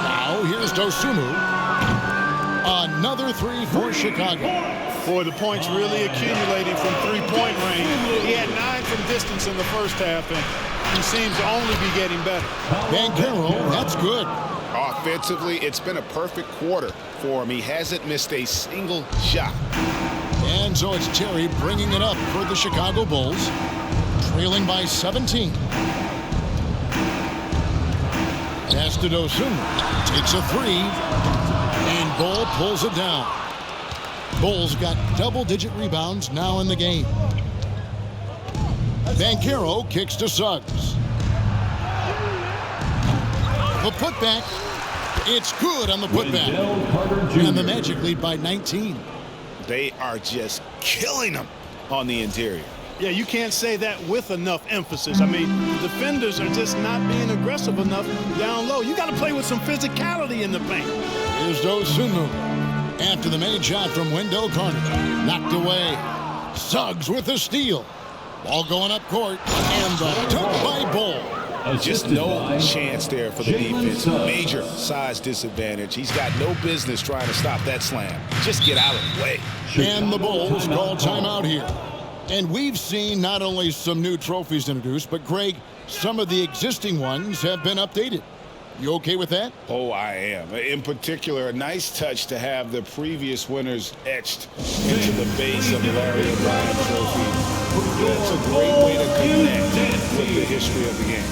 Now, here's Dosunmu. Another 3 for Chicago. Boy, the points really accumulating from three-point range. He had 9 from distance in the first half, and he seems to only be getting better. Banchero, that's good. Offensively, it's been a perfect quarter for him. He hasn't missed a single shot. And so it's Terry bringing it up for the Chicago Bulls, trailing by 17. Pass to Dosunmu. Takes a 3, and Bull pulls it down. Bulls got double-digit rebounds now in the game. Banchero kicks to Suggs. The putback. It's good on the putback. And the Magic lead by 19. They are just killing them on the interior. Yeah, you can't say that with enough emphasis. I mean, the defenders are just not being aggressive enough down low. You got to play with some physicality in the paint. Here's Dosunmu. After the made shot from window corner. Knocked away. Suggs with a steal. Ball going up court. And the took by Bull. Just no chance there for the defense. Major size disadvantage. He's got no business trying to stop that slam. Just get out of the way. And the Bulls call timeout here. And we've seen not only some new trophies introduced, but Greg, some of the existing ones have been updated. You okay with that? Oh, I am. In particular, a nice touch to have the previous winners etched into the base of the Larry O'Brien trophy. That's a great way to connect with the history of the game.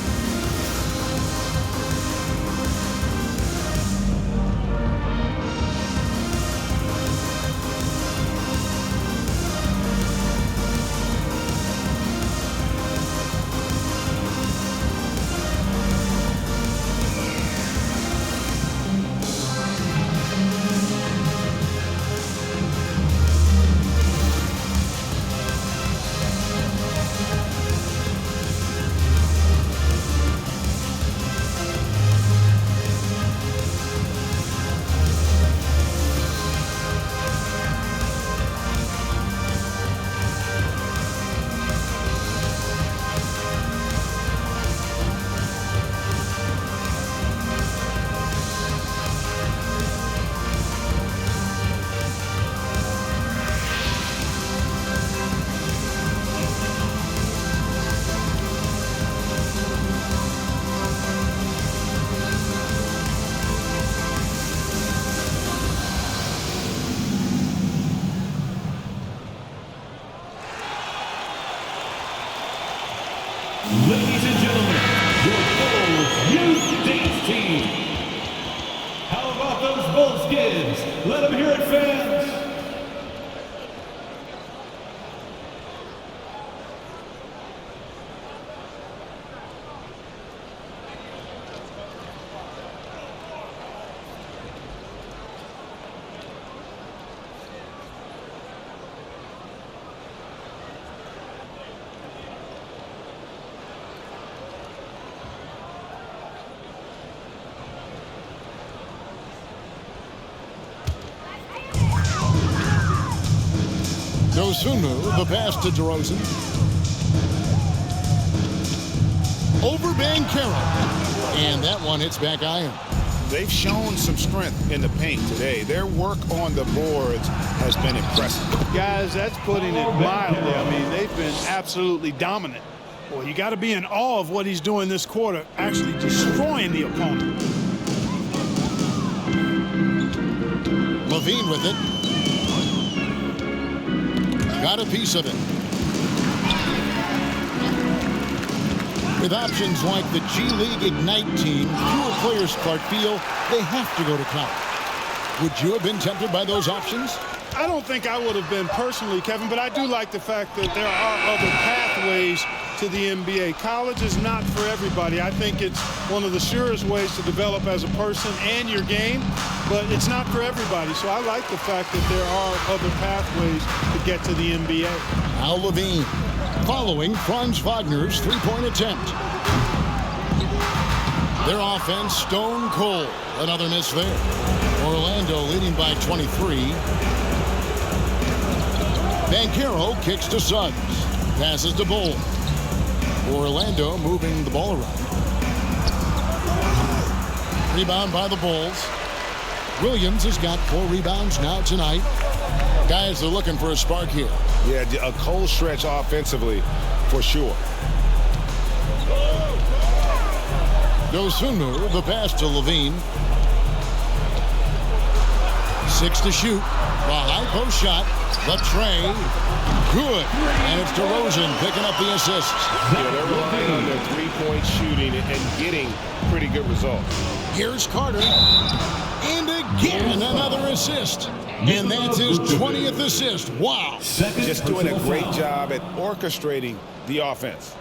Ladies and gentlemen, your Bulls Youth Dance Team. How about those Bulls kids? Let them hear it, fans. Dosunmu, the pass to DeRozan. Over Banchero. And that one hits back iron. They've shown some strength in the paint today. Their work on the boards has been impressive. Guys, that's putting it mildly. I mean, they've been absolutely dominant. Boy, you got to be in awe of what he's doing this quarter, actually destroying the opponent. LaVine with it. got a piece of it. With options like the G League Ignite team, fewer players, Clark, feel they have to go to college. Would you have been tempted by those options? I don't think I would have been personally, Kevin, but I do like the fact that there are other pathways to the NBA. College is not for everybody. I think it's one of the surest ways to develop as a person and your game, but it's not for everybody. So I like the fact that there are other pathways to get to the NBA. Now LaVine, following Franz Wagner's three-point attempt. Their offense stone cold. Another miss there. Orlando leading by 23. Banchero kicks to Suggs. Passes to Bull. Orlando moving the ball around. Rebound by the Bulls. Williams has got 4 rebounds now tonight. Guys are looking for a spark here. Yeah, a cold stretch offensively for sure. Dosunmu, the pass to LaVine. 6 to shoot. The high post shot. The tray. Good. And it's DeRozan picking up the assist. Yeah, they're relying on their three-point shooting and getting pretty good results. Here's Carter. And again, another assist. And that's his 20th assist. Wow. Just doing a great job at orchestrating the offense.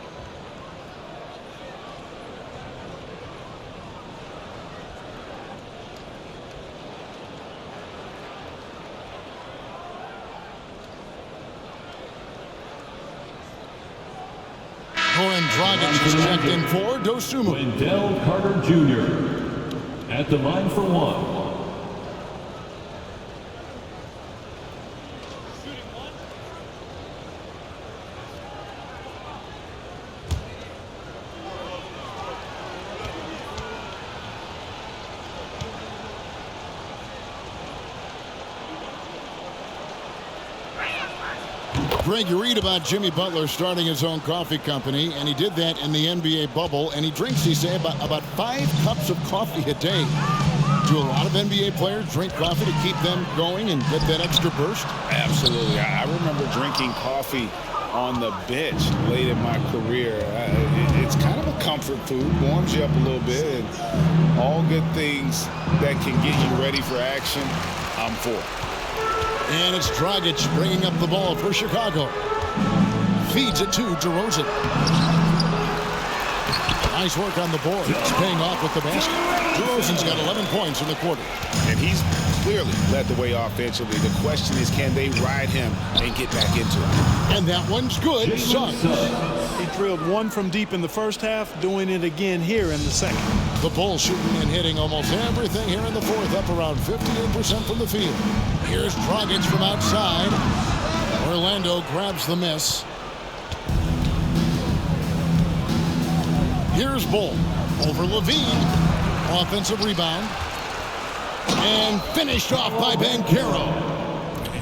Goran Dragic is checked in for Dosunmu. Wendell Carter Jr. at the line for one. Greg, you read about Jimmy Butler starting his own coffee company, and he did that in the NBA bubble, and he drinks, he said, about 5 cups of coffee a day. Do a lot of NBA players drink coffee to keep them going and get that extra burst? Absolutely. I remember drinking coffee on the bench late in my career. It's kind of a comfort food, warms you up a little bit, and all good things that can get you ready for action, I'm for. And it's Dragic bringing up the ball for Chicago. Feeds it to DeRozan. Nice work on the board. It's paying off with the basket. DeRozan's got 11 points in the quarter. And he's clearly led the way offensively. The question is, can they ride him and get back into it? And that one's good. Suggs. He drilled one from deep in the first half, doing it again here in the second. The Bulls shooting and hitting almost everything here in the fourth, up around 58% from the field. Here's Dragic from outside. Orlando grabs the miss. Here's Bull over LaVine. Offensive rebound. And finished off by Banchero.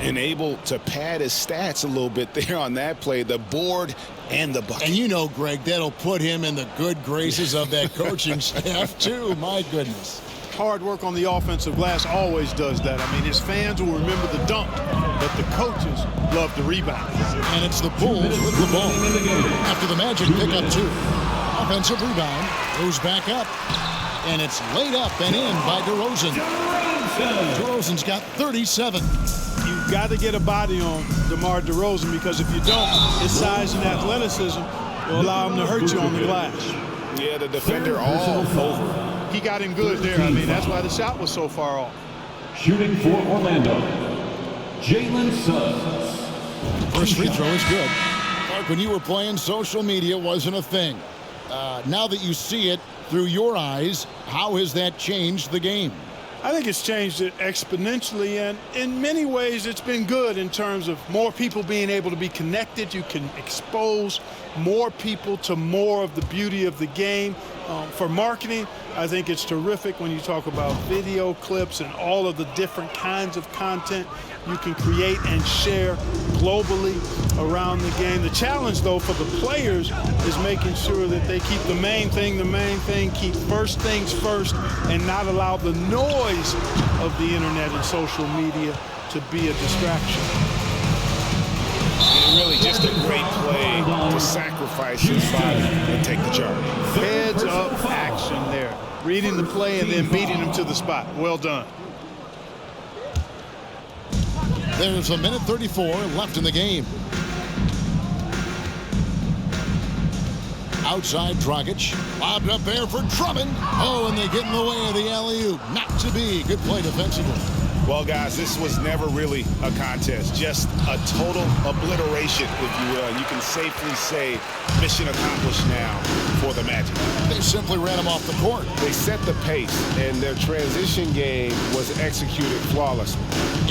And able to pad his stats a little bit there on that play, the board and the bucket. And you know, Greg, that'll put him in the good graces of that coaching staff, too. My goodness. Hard work on the offensive glass always does that. I mean, his fans will remember the dunk, but the coaches love the rebound. And it's the Bulls with the ball. After the Magic pick up 2. Offensive rebound, goes back up. And it's laid up and in by DeRozan. DeRozan's got 37. You've got to get a body on DeMar DeRozan, because if you don't, his size and athleticism will allow him to hurt you on the glass. Yeah, the defender all over. He got him good there. I mean, that's why the shot was so far off. Shooting for Orlando, Jalen Suggs. First free throw is good. Mark, when you were playing, social media wasn't a thing. Now that you see it through your eyes, how has that changed the game? I think it's changed it exponentially, and in many ways it's been good in terms of more people being able to be connected. You can expose more people to more of the beauty of the game. For marketing, I think it's terrific when you talk about video clips and all of the different kinds of content you can create and share globally around the game. The challenge, though, for the players is making sure that they keep the main thing, keep first things first, and not allow the noise of the internet and social media to be a distraction. Really just a great play to sacrifice his body and take the charge. Heads up action there. Reading the play and then beating him to the spot. Well done. There's a minute 34 left in the game. Outside Dragic. Lobbed up there for Drummond. Oh, and they get in the way of the alley-oop. Not to be. Good play defensively. Well, guys, this was never really a contest. Just a total obliteration, if you will. And you can safely say mission accomplished now for the Magic. They simply ran him off the court. They set the pace, and their transition game was executed flawlessly.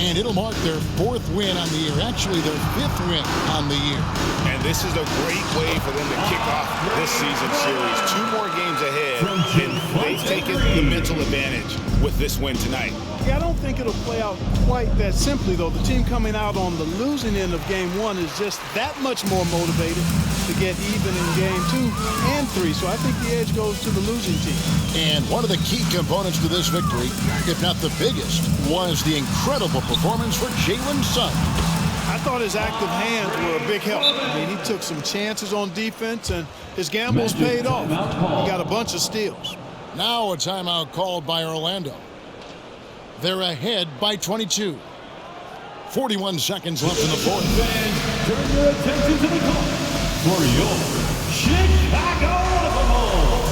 And it'll mark their 4th win on the year. Actually, their 5th win on the year. And this is a great way for them to kick off this season series. 2 more games ahead, and they've taken the mental advantage with this win tonight. Yeah, I don't think it'll play out quite that simply, though. The team coming out on the losing end of game 1 is just that much more motivated to get even in game 2 and 3. So I think the edge goes to the losing team. And one of the key components to this victory, if not the biggest, was the incredible performance for Jalen's son. I thought his active hands were a big help. I mean, he took some chances on defense, and his gambles paid off. He got a bunch of steals. Now a timeout called by Orlando. They're ahead by 22. 41 seconds left in the 4th. Turn your attention to the call for your Chicago Bulls.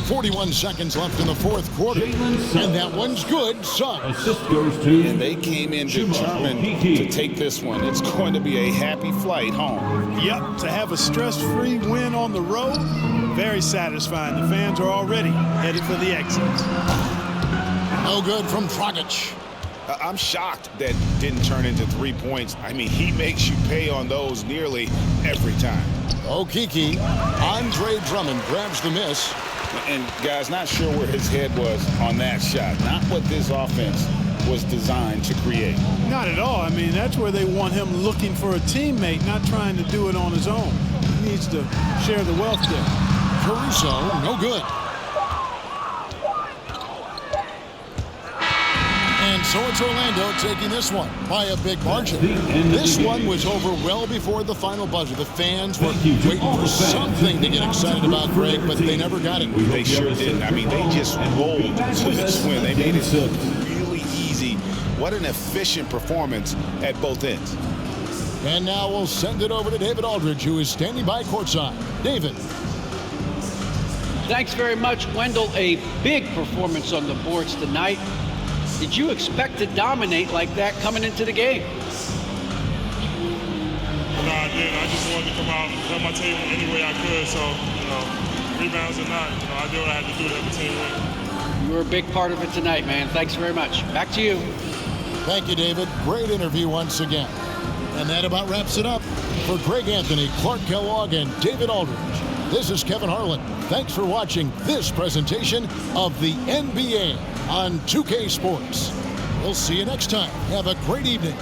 .41 seconds left in the 4th quarter. And that one's good. Suggs. Assist goes to. And they came in determined to take this one. It's going to be a happy flight home. Yep, to have a stress-free win on the road, very satisfying. The fans are already headed for the exit. No good from Dragic. I'm shocked that didn't turn into 3 points. I mean, he makes you pay on those nearly every time. Okeke. Andre Drummond grabs the miss. And, guys, not sure where his head was on that shot. Not what this offense was designed to create. Not at all. I mean, that's where they want him looking for a teammate, not trying to do it on his own. He needs to share the wealth there. Caruso, no good. And so it's Orlando taking this one by a big margin. This one was over well before the final buzzer. The fans were waiting for something to get excited about, Greg, but they never got it. They sure didn't. I mean, they just rolled to this win. They made it really easy. What an efficient performance at both ends. And now we'll send it over to David Aldridge, who is standing by courtside. David. Thanks very much, Wendell. A big performance on the boards tonight. Did you expect to dominate like that coming into the game? No, I didn't. I just wanted to come out and help my team any way I could. So, rebounds or not, I did what I had to do to help the team win. You were a big part of it tonight, man. Thanks very much. Back to you. Thank you, David. Great interview once again. And that about wraps it up. For Greg Anthony, Clark Kellogg, and David Aldridge, this is Kevin Harlan. Thanks for watching this presentation of the NBA on 2K Sports. We'll see you next time. Have a great evening.